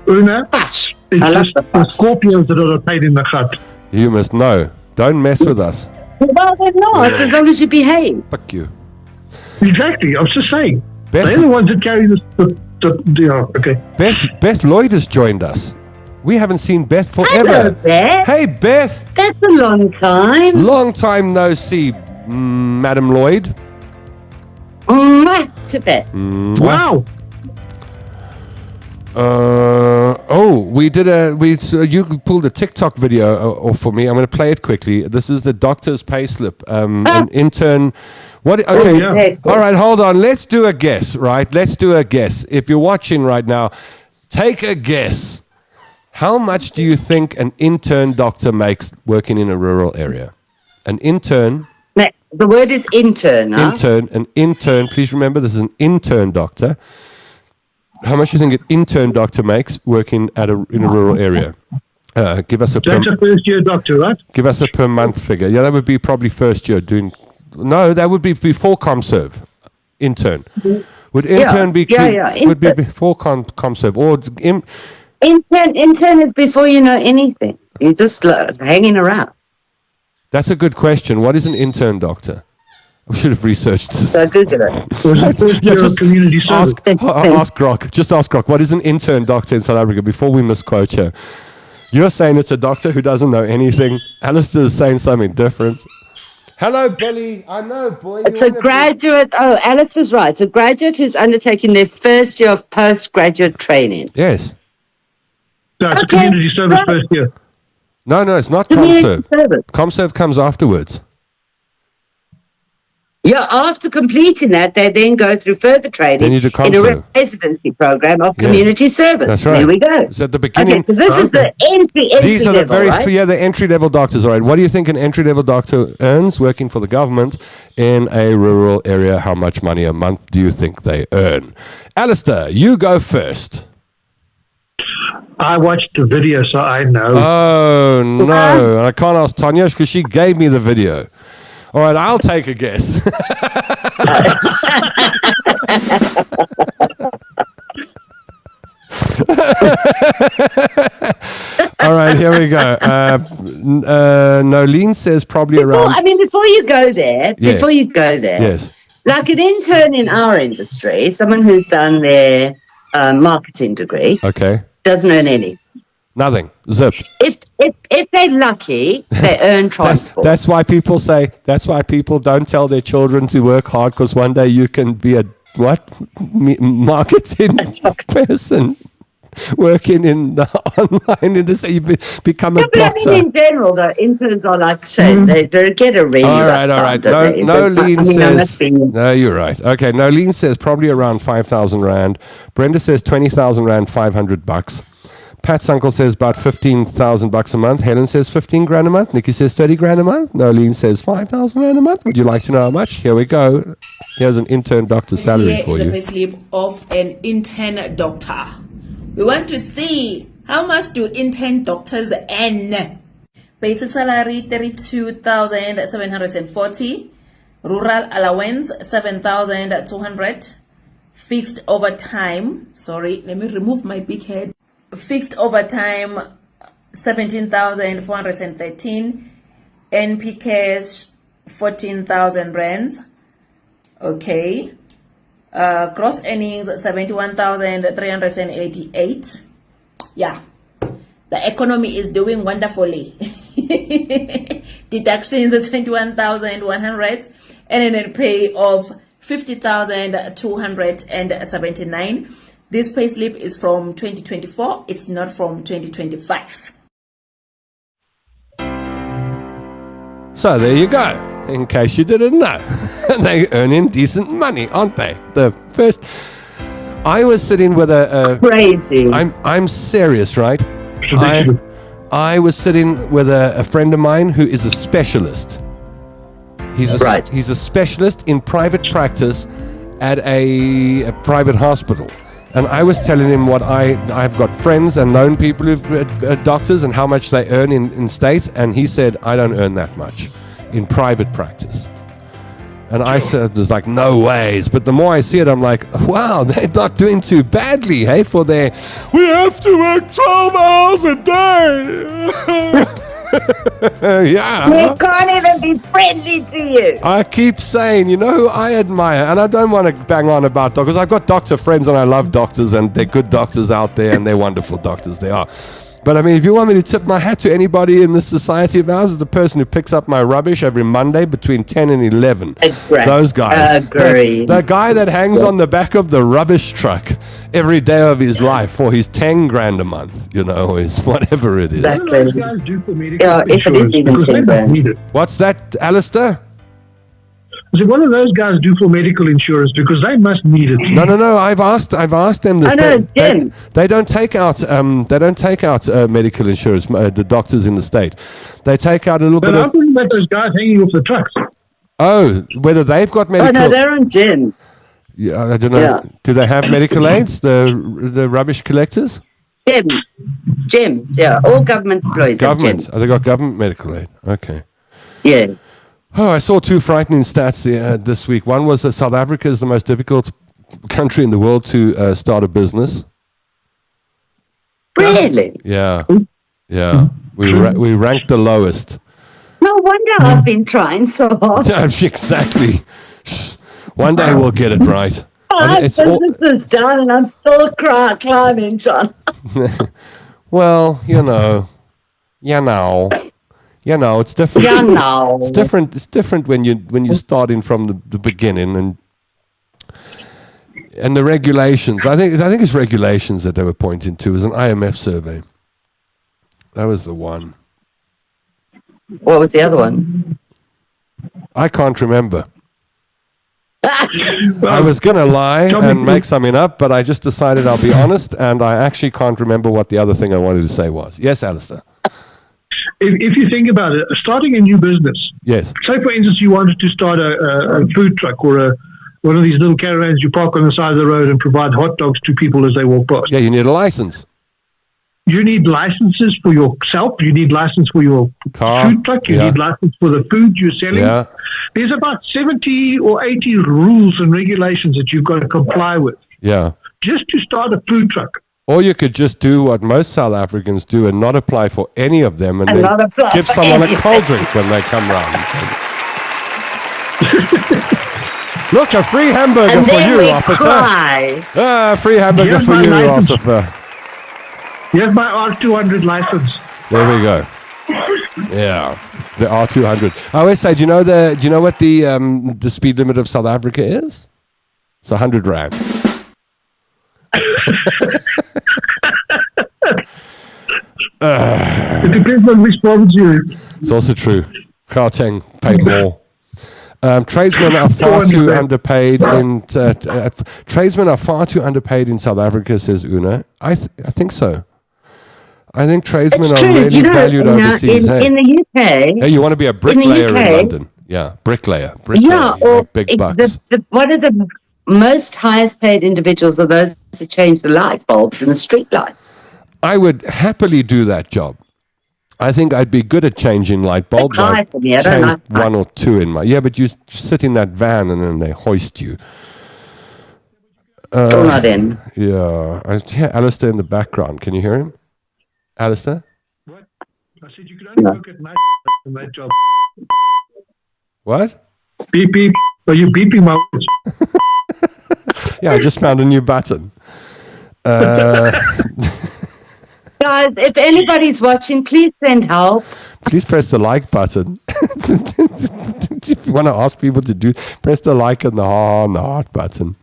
Una, it's just the Scorpions that are a pain in the gut. You must know. Don't mess with us. Well, they're not, as long as you behave. Fuck you. Exactly. I was just saying. They're the ones that carry this. Okay. Beth Lloyd has joined us. We haven't seen Beth forever. Hello, Beth. Hey, Beth. That's a long time. Long time no see, Madam Lloyd. To Beth. Wow. You pulled a TikTok video off for me. I'm going to play it quickly. This is the doctor's payslip. An intern. What? Okay. Oh, yeah. All right. Hold on. Let's do a guess. Right. Let's do a guess. If you're watching right now, take a guess. How much do you think an intern doctor makes working in a rural area? An intern. The word is intern. An intern. Please remember, this is an intern doctor. How much do you think an intern doctor makes working in a rural area? Give us a. That's a first-year doctor, right? Give us a per month figure. Yeah, that would be probably first year doing. No, that would be before ComServe. Intern. Would intern be? Would be before ComServe or. Intern is before you know anything. You're just hanging around. That's a good question. What is an intern doctor? I should have researched this. So Google it. Was the first year of community service. Ask Grok. Just ask Grok. What is an intern doctor in South Africa before we misquote you? You're saying it's a doctor who doesn't know anything. Alistair is saying something different. Hello, Billy. I know, boy. It's a graduate. Oh, Alice was right. It's a graduate who's undertaking their first year of postgraduate training. Yes. So it's a Okay, community service right. first year. No, it's not Community ComServe. service. ComServe comes afterwards. Yeah, after completing that, they then go through further training Then you do in a ComServe. residency program of Yes. community service. That's right. There we go. So at the beginning, Okay, so this is the entry these are the level, very right? the entry level doctors. All right. What do you think an entry level doctor earns working for the government in a rural area? How much money a month do you think they earn? Alistair, you go first. I watched the video, so I know. Oh no! I can't ask Tanya because she gave me the video. All right, I'll take a guess. All right, here we go. Nolene says probably around. Before you go there, Yeah. Yes. like an intern in our industry, someone who's done their marketing degree, Okay. doesn't earn any. Nothing. Zip. If they're lucky, they earn transport. That's why people say. That's why people don't tell their children to work hard because one day you can be a marketing person working in the online industry. You become a doctor. in general, though, interns are like shit. They get a really All right. Nolene says, be. no, you're right. Okay, Nolene says probably around 5,000 Rand. Brenda says 20,000 Rand, $500. Pat's uncle says about 15,000 bucks a month. Helen says 15 grand a month. Nikki says 30 grand a month. Nolene says 5,000 Rand a month. Would you like to know how much? Here we go. Here's an intern doctor's salary for Here you. is a payslip of an intern doctor. We want to see how much do intern doctors earn. Basic salary 32,740. Rural allowance 7,200. Fixed overtime. Sorry, let me remove my big head. Fixed overtime 17,413. NP cash 14,000 rands. Okay. Gross earnings 71,388. Yeah, the economy is doing wonderfully. Deductions 21,100 and a net pay of 50,279. This payslip is from 2024. It's not from 2025. So there you go. In case you didn't know, they earning decent money, aren't they? The first, I was sitting with Crazy. I'm serious, right? Ridiculous. I was sitting with a friend of mine who is a specialist. He's a specialist in private practice at a private hospital. And I was telling him what I've got friends and known people who've doctors and how much they earn in state. And he said, I don't earn that much in private practice. And I said, there's like no ways. But the more I see it, I'm like, wow, they're not doing too badly, hey, for their, we have to work 12 hours a day. Yeah. They can't even be friendly to you. I keep saying, you know who I admire, and I don't want to bang on about doctors. I've got doctor friends and I love doctors, and they're good doctors out there, and they're wonderful doctors, they are. But I mean, if you want me to tip my hat to anybody in this society of ours, is the person who picks up my rubbish every Monday between 10 and 11. Agree. Those guys. Agree. The guy that hangs on the back of the rubbish truck every day of his life for his 10 grand a month, you know, or his whatever it is. What do those guys do for medical Yeah, if it is insurance? even Because they 10 don't grand. need it. What's that, Alistair? I said, what do those guys do for medical insurance? Because they must need it. No. I've asked them this. I know, Jim. They don't take out medical insurance. The doctors in the state, they take out a little But bit I'm of. talking about those guys hanging off the trucks. Oh, whether they've got Oh, medical. no, they're on gym. Yeah, I don't know. Yeah. Do they have medical aids? The rubbish collectors. Gym. Yeah, all government employees have Government. gym. Oh, they got government medical aid. Okay. Yeah. Oh, I saw two frightening stats this week. One was that South Africa is the most difficult country in the world to start a business. Really? Yeah. We ranked the lowest. No wonder I've been trying so hard. Exactly. One day we'll get it right. My It's all- business is done and I'm still climbing, John. well, it's different. Yeah, no. It's different. It's different when you start in from the beginning and the regulations. I think it's regulations that they were pointing to. It was an IMF survey. That was the one. What was the other one? I can't remember. I was gonna lie and make something up, but I just decided I'll be honest, and I actually can't remember what the other thing I wanted to say was. Yes, Alistair. If you think about it, starting a new business, Yes. say for instance you wanted to start a food truck or one of these little caravans you park on the side of the road and provide hot dogs to people as they walk past. Yeah, you need a license. You need licenses for yourself. You need license for your Car, food truck. You yeah. need license for the food you're selling. Yeah. There's about 70 or 80 rules and regulations that you've got to comply with Yeah. just to start a food truck. Or you could just do what most South Africans do and not apply for any of them, and And then not apply give for someone a anything. cold drink when they come round. And say, look, a free hamburger And for then you, we officer. cry. Free hamburger Here's for my you, license. officer. Here's my R200 license. There we go. Yeah, the R200. I always say, do you know what the speed limit of South Africa is? It's 100 rand. It depends on which province you're in. It's also true. Gauteng paid more. Tradesmen are far too underpaid tradesmen are far too underpaid in South Africa, says Una. I think so. I think tradesmen It's are true. really valued overseas. In the UK, Hey, you want to be a bricklayer in UK, London? Yeah, bricklayer. yeah, you or make big bucks. one of the most highest paid individuals are those who change the light bulbs in the street lights. I would happily do that job. I think I'd be good at changing light bulbs. high I've for me. I don't changed like one or two in my. Yeah, but you sit in that van and then they hoist you. Still not in. Yeah, I hear Alistair in the background. Can you hear him? Alistair? What? I said you can only No. work at night in that job. What? Beep, beep. Are you beeping my words? Yeah, I just found a new button. Guys, if anybody's watching, please send help. Please press the like button. If you want to ask people to do, press the like and the heart button.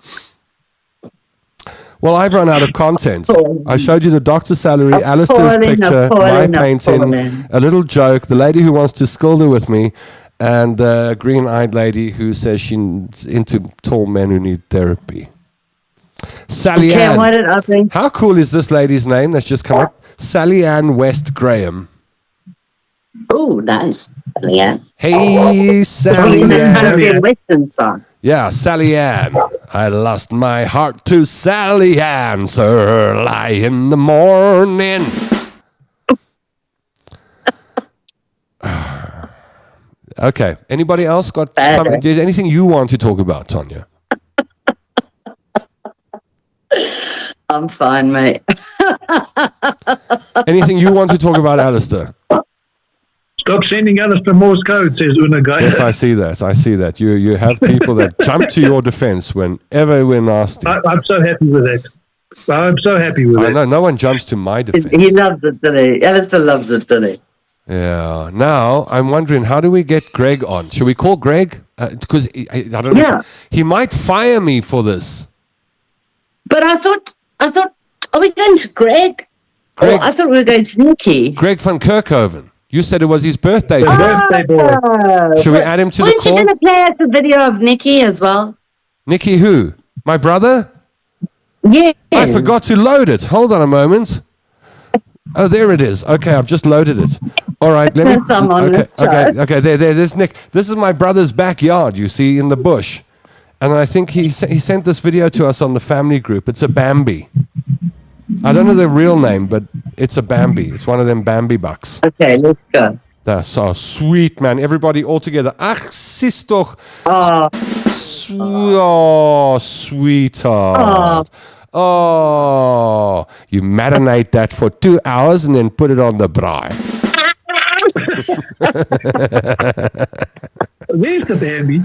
Well, I've run out of content. I showed you the doctor's salary, Alistair's picture, my painting, a little joke, the lady who wants to scolder with me, and the green-eyed lady who says she's into tall men who need therapy. Sally Okay, Ann. what did I think? How cool is this lady's name that's just come up? Sally Ann West Graham. Oh, nice. Yeah. Hey, Sally Country Ann. and Western song. Yeah, Sally Ann. I lost my heart to Sally Ann, sir, lie in the morning. Okay. Anybody else got something? Is there anything you want to talk about, Tanya? I'm fine, mate. Anything you want to talk about, Alistair? Stop sending us the Morse code, says Una guy. Yes, I see that. I see that. You have people that jump to your defense whenever we're nasty. I'm so happy with that. I'm so happy with I that. know no one jumps to my defense. He loves it, doesn't he? Alistair loves it, doesn't he? Yeah. Now I'm wondering, how do we get Greg on? Should we call Greg? Because I don't know. Yeah. He might fire me for this. But I thought, are we going to Greg? Greg. Oh, I thought we were going to Nikki. Greg van Kerkhoven. You said it was his birthday It's today. birthday boy. Should we add him to the Weren't you call? going to play us a video of Nikki as well? Nikki who? My brother? Yeah. I forgot to load it. Hold on a moment. Oh, there it is. Okay, I've just loaded it. All right, let me. Since I'm on Okay, the show. okay. There's Nick. This is my brother's backyard. You see, in the bush, and I think he sent this video to us on the family group. It's a Bambi. I don't know the real name, but it's a Bambi. It's one of them Bambi bucks. Okay, let's go. That's so sweet, man. Everybody all together. Ach, sis toch. Oh, Oh, sweetheart. Oh, you marinate that for 2 hours and then put it on the braai. There's the baby.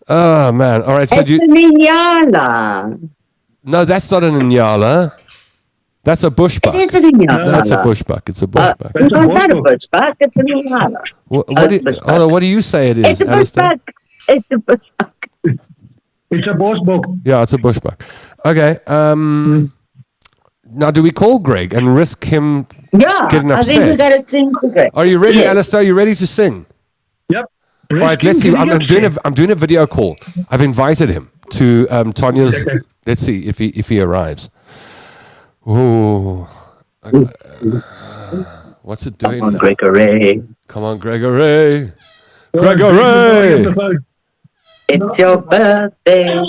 Oh man! All right, so It's do you, a Nyala. no, that's not an Inyala. That's a bushbuck. It is a Nyala. No, that's a bushbuck. It's a bushbuck. That's It's a not a bushbuck. bushbuck. It's a Nyala. What do you, bushbuck. hold on, what do you say it is, It's a Alistair? bushbuck. It's a bushbuck. It's a boss book. Yeah, it's a bushbuck. Okay. Now, do we call Greg and risk him? Yeah, Getting I think we upset. got to sing for it. Are you ready, Yes. Alistair? Are you ready to sing? Yep. All right, let's see. I'm doing a video call. I've invited him to Tanya's. Okay. Let's see if he arrives. Ooh. What's it doing Come on, now? Gregory. Come on, Gregory. Gregory! Gregory. It's your birthday.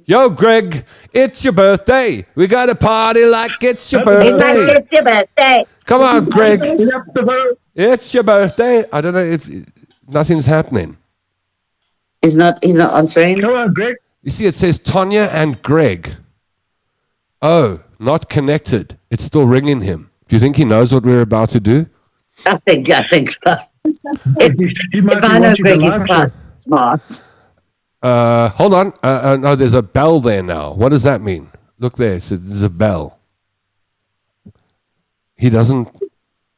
Yo, Greg, it's your birthday. We got to party like it's your It's like birthday. it's your birthday. Come on, Greg. It's your birthday. I don't know if nothing's happening. He's not answering. Come on, Greg. You see, it says Tanya and Greg. Oh, not connected. It's still ringing him. Do you think he knows what we're about to do? I think so. He might If be I know watching the Greg, live he's show. quite smart. Hold on. No, there's a bell there now. What does that mean? Look there. So there's a bell. He doesn't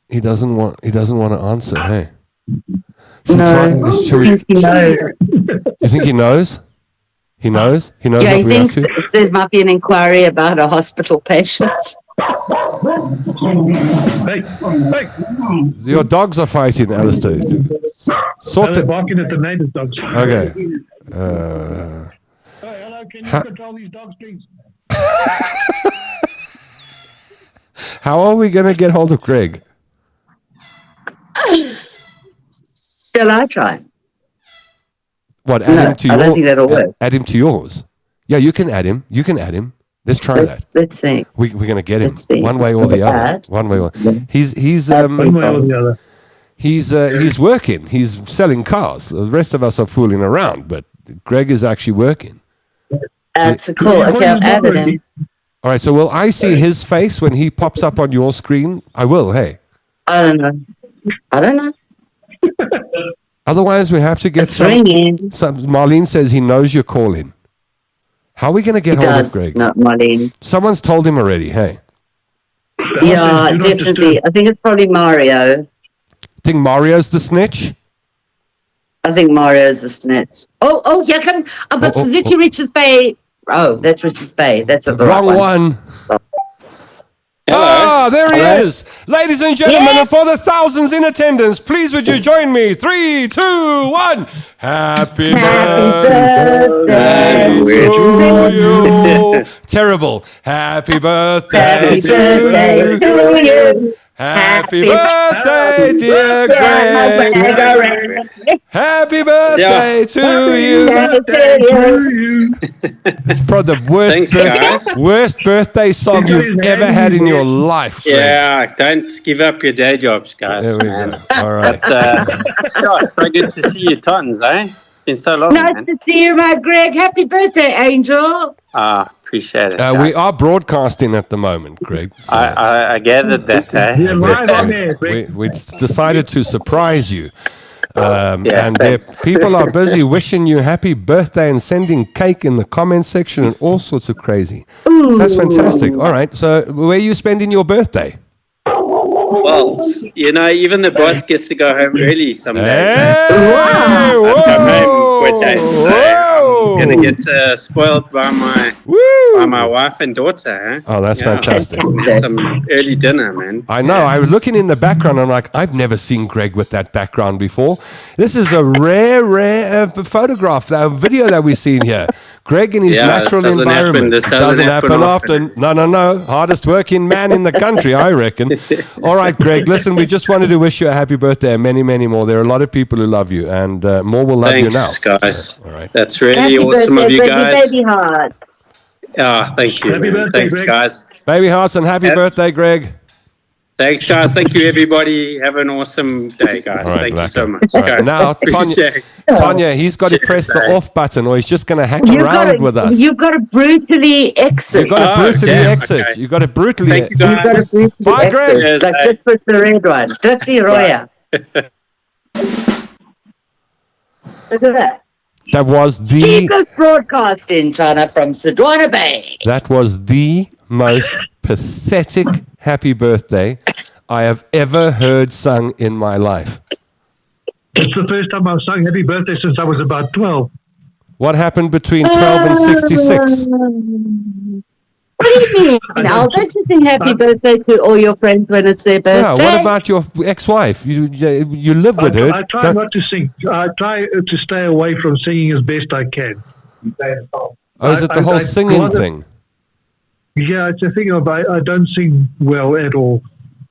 want to answer. Hey. Should we No, should we- he knows. you think he knows? He knows? He knows Yeah, he what we're up thinks to? there might be an inquiry about a hospital patient. Hey, hey. Your dogs are fighting, Alistair. Sort They're it. barking at the neighbor's dogs. Okay. Hey, hello, can you control these dogs, please? How are we going to get hold of Greg? Shall I try? What, add No, him to I don't your- think that'll work. Add him to yours. Yeah, you can add him. You can add him. Let's try that. Let's see. We're going to get him Let's see. one way or the other. Add. One way or he's One way or the other. he's working. He's selling cars. The rest of us are fooling around, but Greg is actually working. That's cool. Okay, I've added him. All right. So will I see his face when he pops up on your screen? I will. Hey. I don't know. Otherwise, we have to get It's some. ringing. Marlene says he knows you're calling. How are we going to get He hold of does, Greg? not Marlene. Someone's told him already. Hey. Yeah, Do not definitely. disturb. I think it's probably Mario. Think Mario's the snitch? I think Mario's the snitch. Oh, yeah, I've got Oh, oh, Suzuki oh. Richards Bay. Oh, that's Richards Bay. That's the Wrong right one. So- Ah, there he Hello? is. Ladies and gentlemen, Yeah. and for the thousands in attendance, please would you join me? 3, 2, 1. Happy birthday birthday to you. Terrible. Happy birthday Happy to birthday you. to you. Happy birthday, dear Greg. Happy birthday to you. It's probably the Thanks, guys. worst birthday song you've ever had in your life, Greg. Yeah, don't give up your day jobs, guys. There we man. go. All right. Sure, it's so good to see you tons, eh? It's been so long, Nice man. to see you, my Greg. Happy birthday, Angel. Appreciate it. We guys. are broadcasting at the moment, Greg. So I gathered that, eh? We're live on there, Greg. we decided to surprise you. Yeah, And there, thanks. people are busy wishing you happy birthday and sending cake in the comment section and all sorts of crazy. That's fantastic. All right. So where are you spending your birthday? Well, you know, even the boss gets to go home early some days. Hey! I come home for change, so Whoa! I'm gonna get spoiled by my Woo! wife and daughter, eh? Oh, that's fantastic. Have some early dinner, man. I know. I was looking in the background. I'm like, I've never seen Greg with that background before. This is a rare photograph, video that we've seen here. Greg in his Yeah, natural this doesn't happen. environment. This doesn't happen often. No. Hardest working man in the country, I reckon. All right, Greg. Listen, we just wanted to wish you a happy birthday and many, many more. There are a lot of people who love you, and more will love you now. Thanks, guys. All right. That's really Happy awesome birthday, of you baby, guys. baby heart. Thank you. Happy man. birthday, Thanks, Greg. guys. Baby hearts and happy Yep. birthday, Greg. Thanks, guys. Thank you, everybody. Have an awesome day, guys. All right, Thank you Blacker. so much. All right, Okay. now, Tanya, Appreciate Tanya, he's got to Cheers, press the eh? off button, or he's just going to hack You've around with us. You've got to brutally exit. You've got to Oh, brutally damn, exit. okay. You've got to brutally. Thank you, You've got to guys. brutally Bye, exit. Greg. Cheers, Like eh? just push the red one. Dirty Roya. Look at that. That was the Cheapest broadcast in China from Sedona Bay. most pathetic happy birthday I have ever heard sung in my life. It's the first time I've sung Happy Birthday since I was about 12. What happened between 12 and 66? What do you mean? Al, don't you sing happy birthday to all your friends when it's their birthday? Yeah, what about your ex-wife? You live with her. I try not to sing. I try to stay away from singing as best I can. Oh, is it the whole singing thing? Yeah, it's a thing of I don't sing well at all.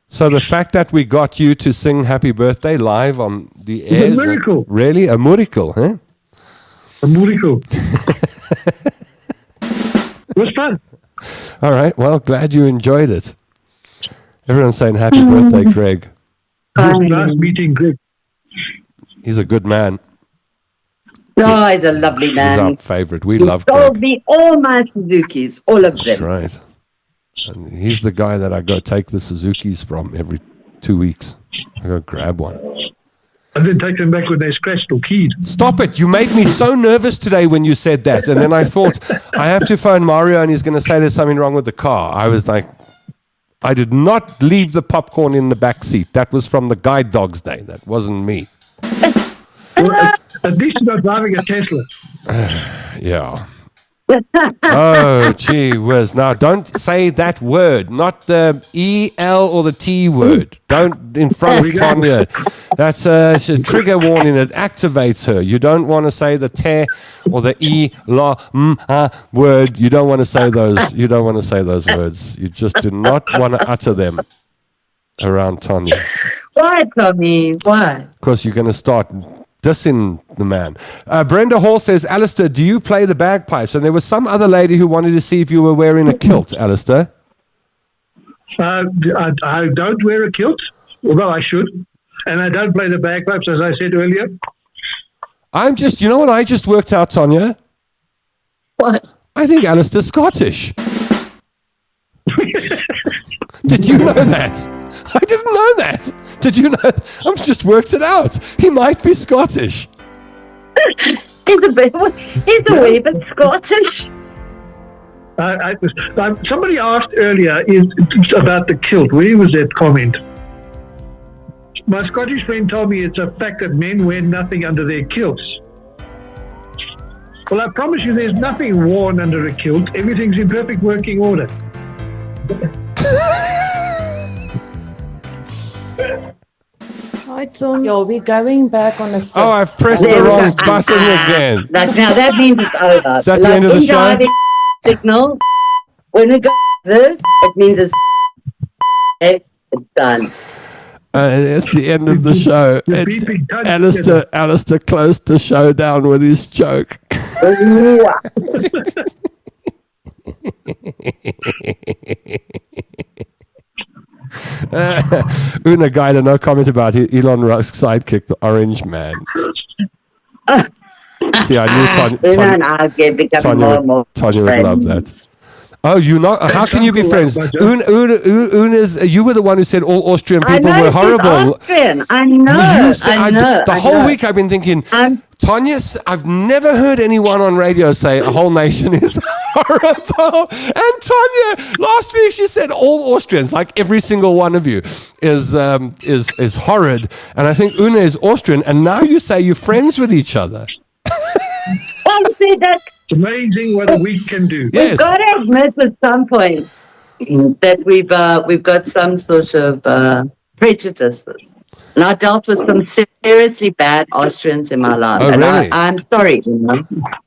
So the fact that we got you to sing Happy Birthday live on the air... It's a miracle. Really? A miracle, huh? A miracle. It was fun. All right. Well, glad you enjoyed it. Everyone's saying happy birthday, Greg. It was nice meeting Greg. He's a good man. No, he's a lovely He's our man. favorite. We He love sold Greg. me all my Suzukis, all of That's them. right. And he's the guy that I go take the Suzukis from every 2 weeks. I go grab one. I didn't take them back when they scratched or keyed. Stop it. You made me so nervous today when you said that. And then I thought, I have to phone Mario and he's going to say there's something wrong with the car. I was like, I did not leave the popcorn in the back seat. That was from the Guide Dogs Day. That wasn't me. Well, at least you're not driving a Tesla. Yeah. Oh, gee whiz. Now, don't say that word, not the E-L or the T word. Don't in front of Tanya. That's it's a trigger warning. It activates her. You don't want to say the te or the word. You don't want to say those. You don't want to say those words. You just do not want to utter them around Tanya. Why, Tommy? Why? Because you're going to start dissing the man. Brenda Hall says, Alistair, do you play the bagpipes? And there was some other lady who wanted to see if you were wearing a kilt, Alistair. I don't wear a kilt, although I should. And I don't play the bagpipes, as I said earlier. You know what I just worked out, Tonya? What? I think Alistair's Scottish. Did you know that? I didn't know that. Did you know? I've just worked it out. He might be Scottish. He's a wee bit Scottish. Somebody asked earlier about the kilt. Where was that comment? My Scottish friend told me it's a fact that men wear nothing under their kilts. Well, I promise you there's nothing worn under a kilt. Everything's in perfect working order. Hi, Tom. Are we going back on the Oh, I've pressed the wrong button again. Now that means it's over. Is that the end of the show? Signal. When we go this, it means it's done. It's the end of the show. Alistair closed the show down with his joke. Una Guida, no comment about Elon Musk's sidekick, the Orange Man. See, I knew Tanya would love that. Oh, you not? How can you be friends? Una's, you were the one who said all Austrian people were horrible. Austrian. I know. The whole week I've been thinking, Tanya, I've never heard anyone on radio say a whole nation is horrible. And Tanya, last week she said all Austrians, like every single one of you, is horrid. And I think Una is Austrian. And now you say you're friends with each other. Well, see, it's amazing what a week can do. Yes. We've got to admit at some point that we've got some sort of prejudices. And I dealt with some seriously bad Austrians in my life. Oh, and really? I'm sorry,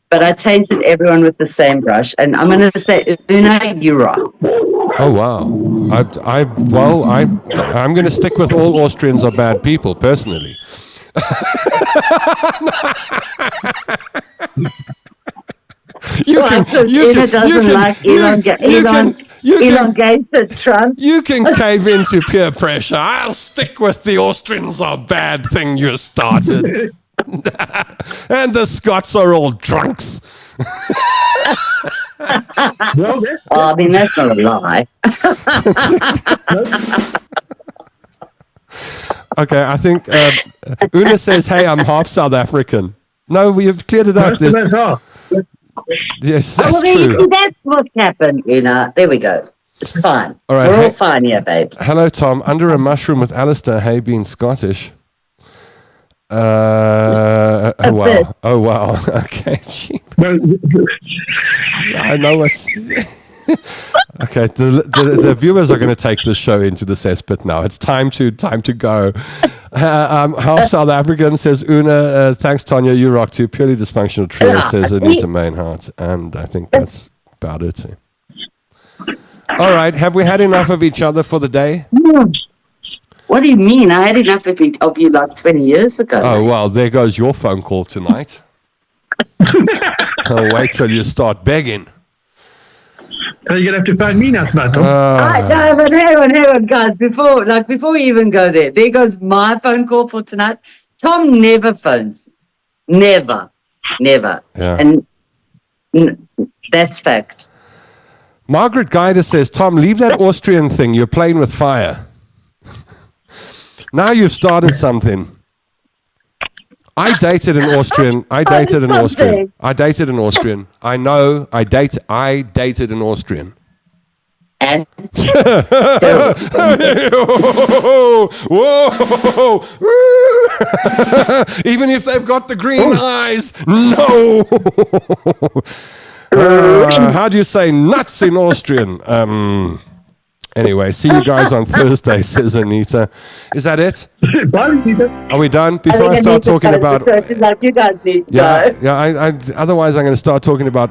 but I tainted everyone with the same brush. And I'm going to say, Una, you're wrong. Oh, wow. I'm going to stick with all Austrians are bad people, personally. elongated Trump. You can cave into peer pressure. I'll stick with the Austrians are bad thing you started. And the Scots are all drunks. Well, I mean, that's not a lie. Okay, I think Una says, hey, I'm half South African. No, we have cleared it up. Most of us are. Yes, Oh, that's well, there you see, true. that's what's happened, There we go. It's fine. All right, We're all hey- fine here, babes. Hello, Tom. Under a mushroom with Alistair Hay being Scottish. bit. Oh, wow. Okay. Gee, No, I know what's... Okay, the viewers are going to take this show into the cesspit now. It's time to go. Half South African, says Una. Thanks, Tanya. You rock too. Purely dysfunctional trio, Yeah, says Anita Mainhart. And I think that's about it. All right. Have we had enough of each other for the day? What do you mean? I had enough of you like 20 years ago. Oh, well, there goes your phone call tonight. I'll wait till you start begging. you're going to have to phone me now, Tom. No, but hang on, guys. Before we even go there goes my phone call for tonight. Tom never phones. Never. Yeah. And that's fact. Margaret Guider says, Tom, leave that Austrian thing. You're playing with fire. Now you've started something. I dated an Austrian. I dated an Austrian. I know. I dated an Austrian. And Whoa! Even if they've got the green eyes, no. How do you say nuts in Austrian? Anyway, see you guys on Thursday, says Anita. Is that it? Bye, Peter. Are we done? Before I start talking about... like you guys need to go. Otherwise, I'm going to start talking about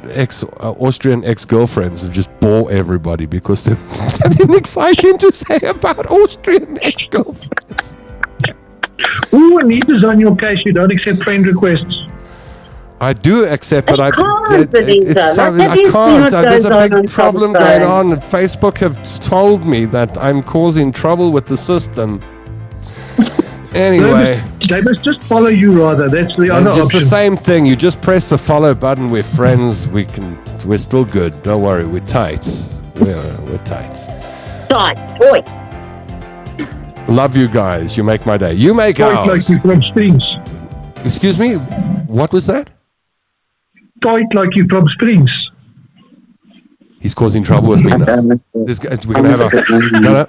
Austrian ex-girlfriends and just bore everybody because there's nothing exciting to say about Austrian ex-girlfriends. Ooh, Anita's on your case. You don't accept friend requests. I do accept, but I can't, Benita. I Like, have you seen can't. what There's a goes on big on problem Tom's going phone? on. Facebook have told me that I'm causing trouble with the system. Anyway, They must just follow you rather. That's the other it's option. the same thing. You just press the follow button. We're friends. We're still good. Don't worry. We're tight. We're tight. Tight, boy. Love you guys. You make my day. You make Tight like ours. you from Springs. Excuse me. What was that? Tight like you from Springs. He's causing trouble with me now.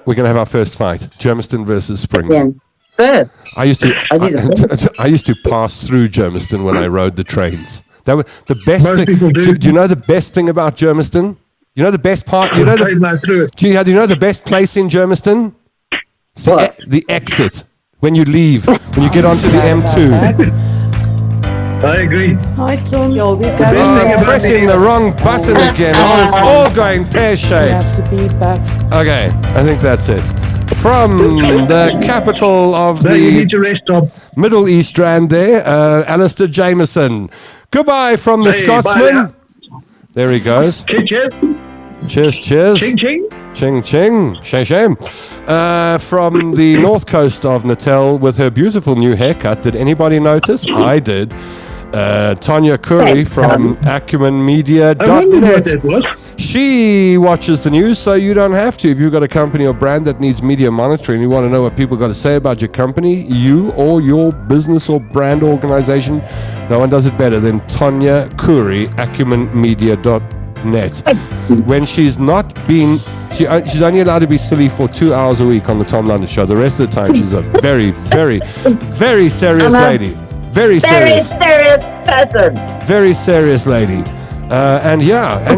We're gonna have our first fight. Germiston versus Springs. Yeah. First. I used to did I used to pass through Germiston when I rode the trains. That was the best Most thing. people do. Do you know the best thing about Germiston? You know the best part. You know Train the. right through it. Do you know the best place in Germiston? It's What? the exit when you leave, when you get onto the M2. I agree. Hi, Tom. You'll be Oh, going I'm back. pressing the wrong button again. Oh, it's all going You pear-shaped. have to be back. Okay, I think that's it. From the capital of No, you the need to rest, Tom. Middle East strand there, Alistair Jameson. Goodbye from the Hey, bye Scotsman. now. There he goes. Cheers. Cheers, cheers. Ching, ching. Ching, ching. Shame, shame. From the north coast of Natal with her beautiful new haircut. Did anybody notice? I did. Tanya Curry from I wondered what AcumenMedia.net. that was. She watches the news, so you don't have to. If you've got a company or brand that needs media monitoring, you want to know what people got to say about your company, you or your business or brand organization, no one does it better than Tanya Curry, AcumenMedia.net. When she's not being, she's only allowed to be silly for 2 hours a week on the Tom London Show. The rest of the time, she's a very, very, very serious lady. Very Very serious. serious person. Very serious lady. And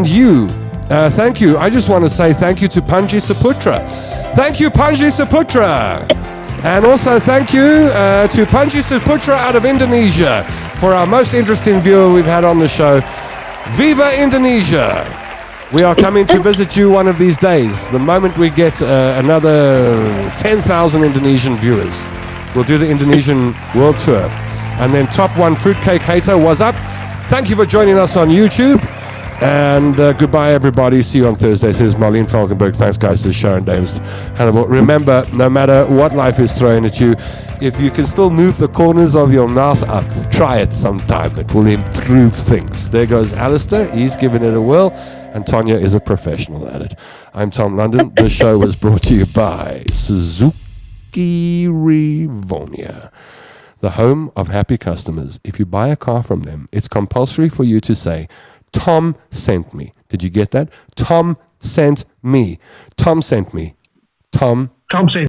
you. Thank you. I just want to say thank you to Panji Saputra. Thank you, Panji Saputra. And also thank you to Panji Saputra out of Indonesia for our most interesting viewer we've had on the show. Viva Indonesia. We are coming to visit you one of these days. The moment we get another 10,000 Indonesian viewers, we'll do the Indonesian World Tour. And then Top 1 Fruitcake Hater was up. Thank you for joining us on YouTube. And goodbye, everybody. See you on Thursday, says Marlene Falkenberg. Thanks, guys, says Sharon Davis. Hannibal. Remember, no matter what life is throwing at you, if you can still move the corners of your mouth up, try it sometime. It will improve things. There goes Alistair. He's giving it a whirl. And Tanya is a professional at it. I'm Tom London. The show was brought to you by Suzuki Rivonia, the home of happy customers. If you buy a car from them, it's compulsory for you to say, Tom sent me. Did you get that? Tom sent me. Tom sent me. Tom Tom sent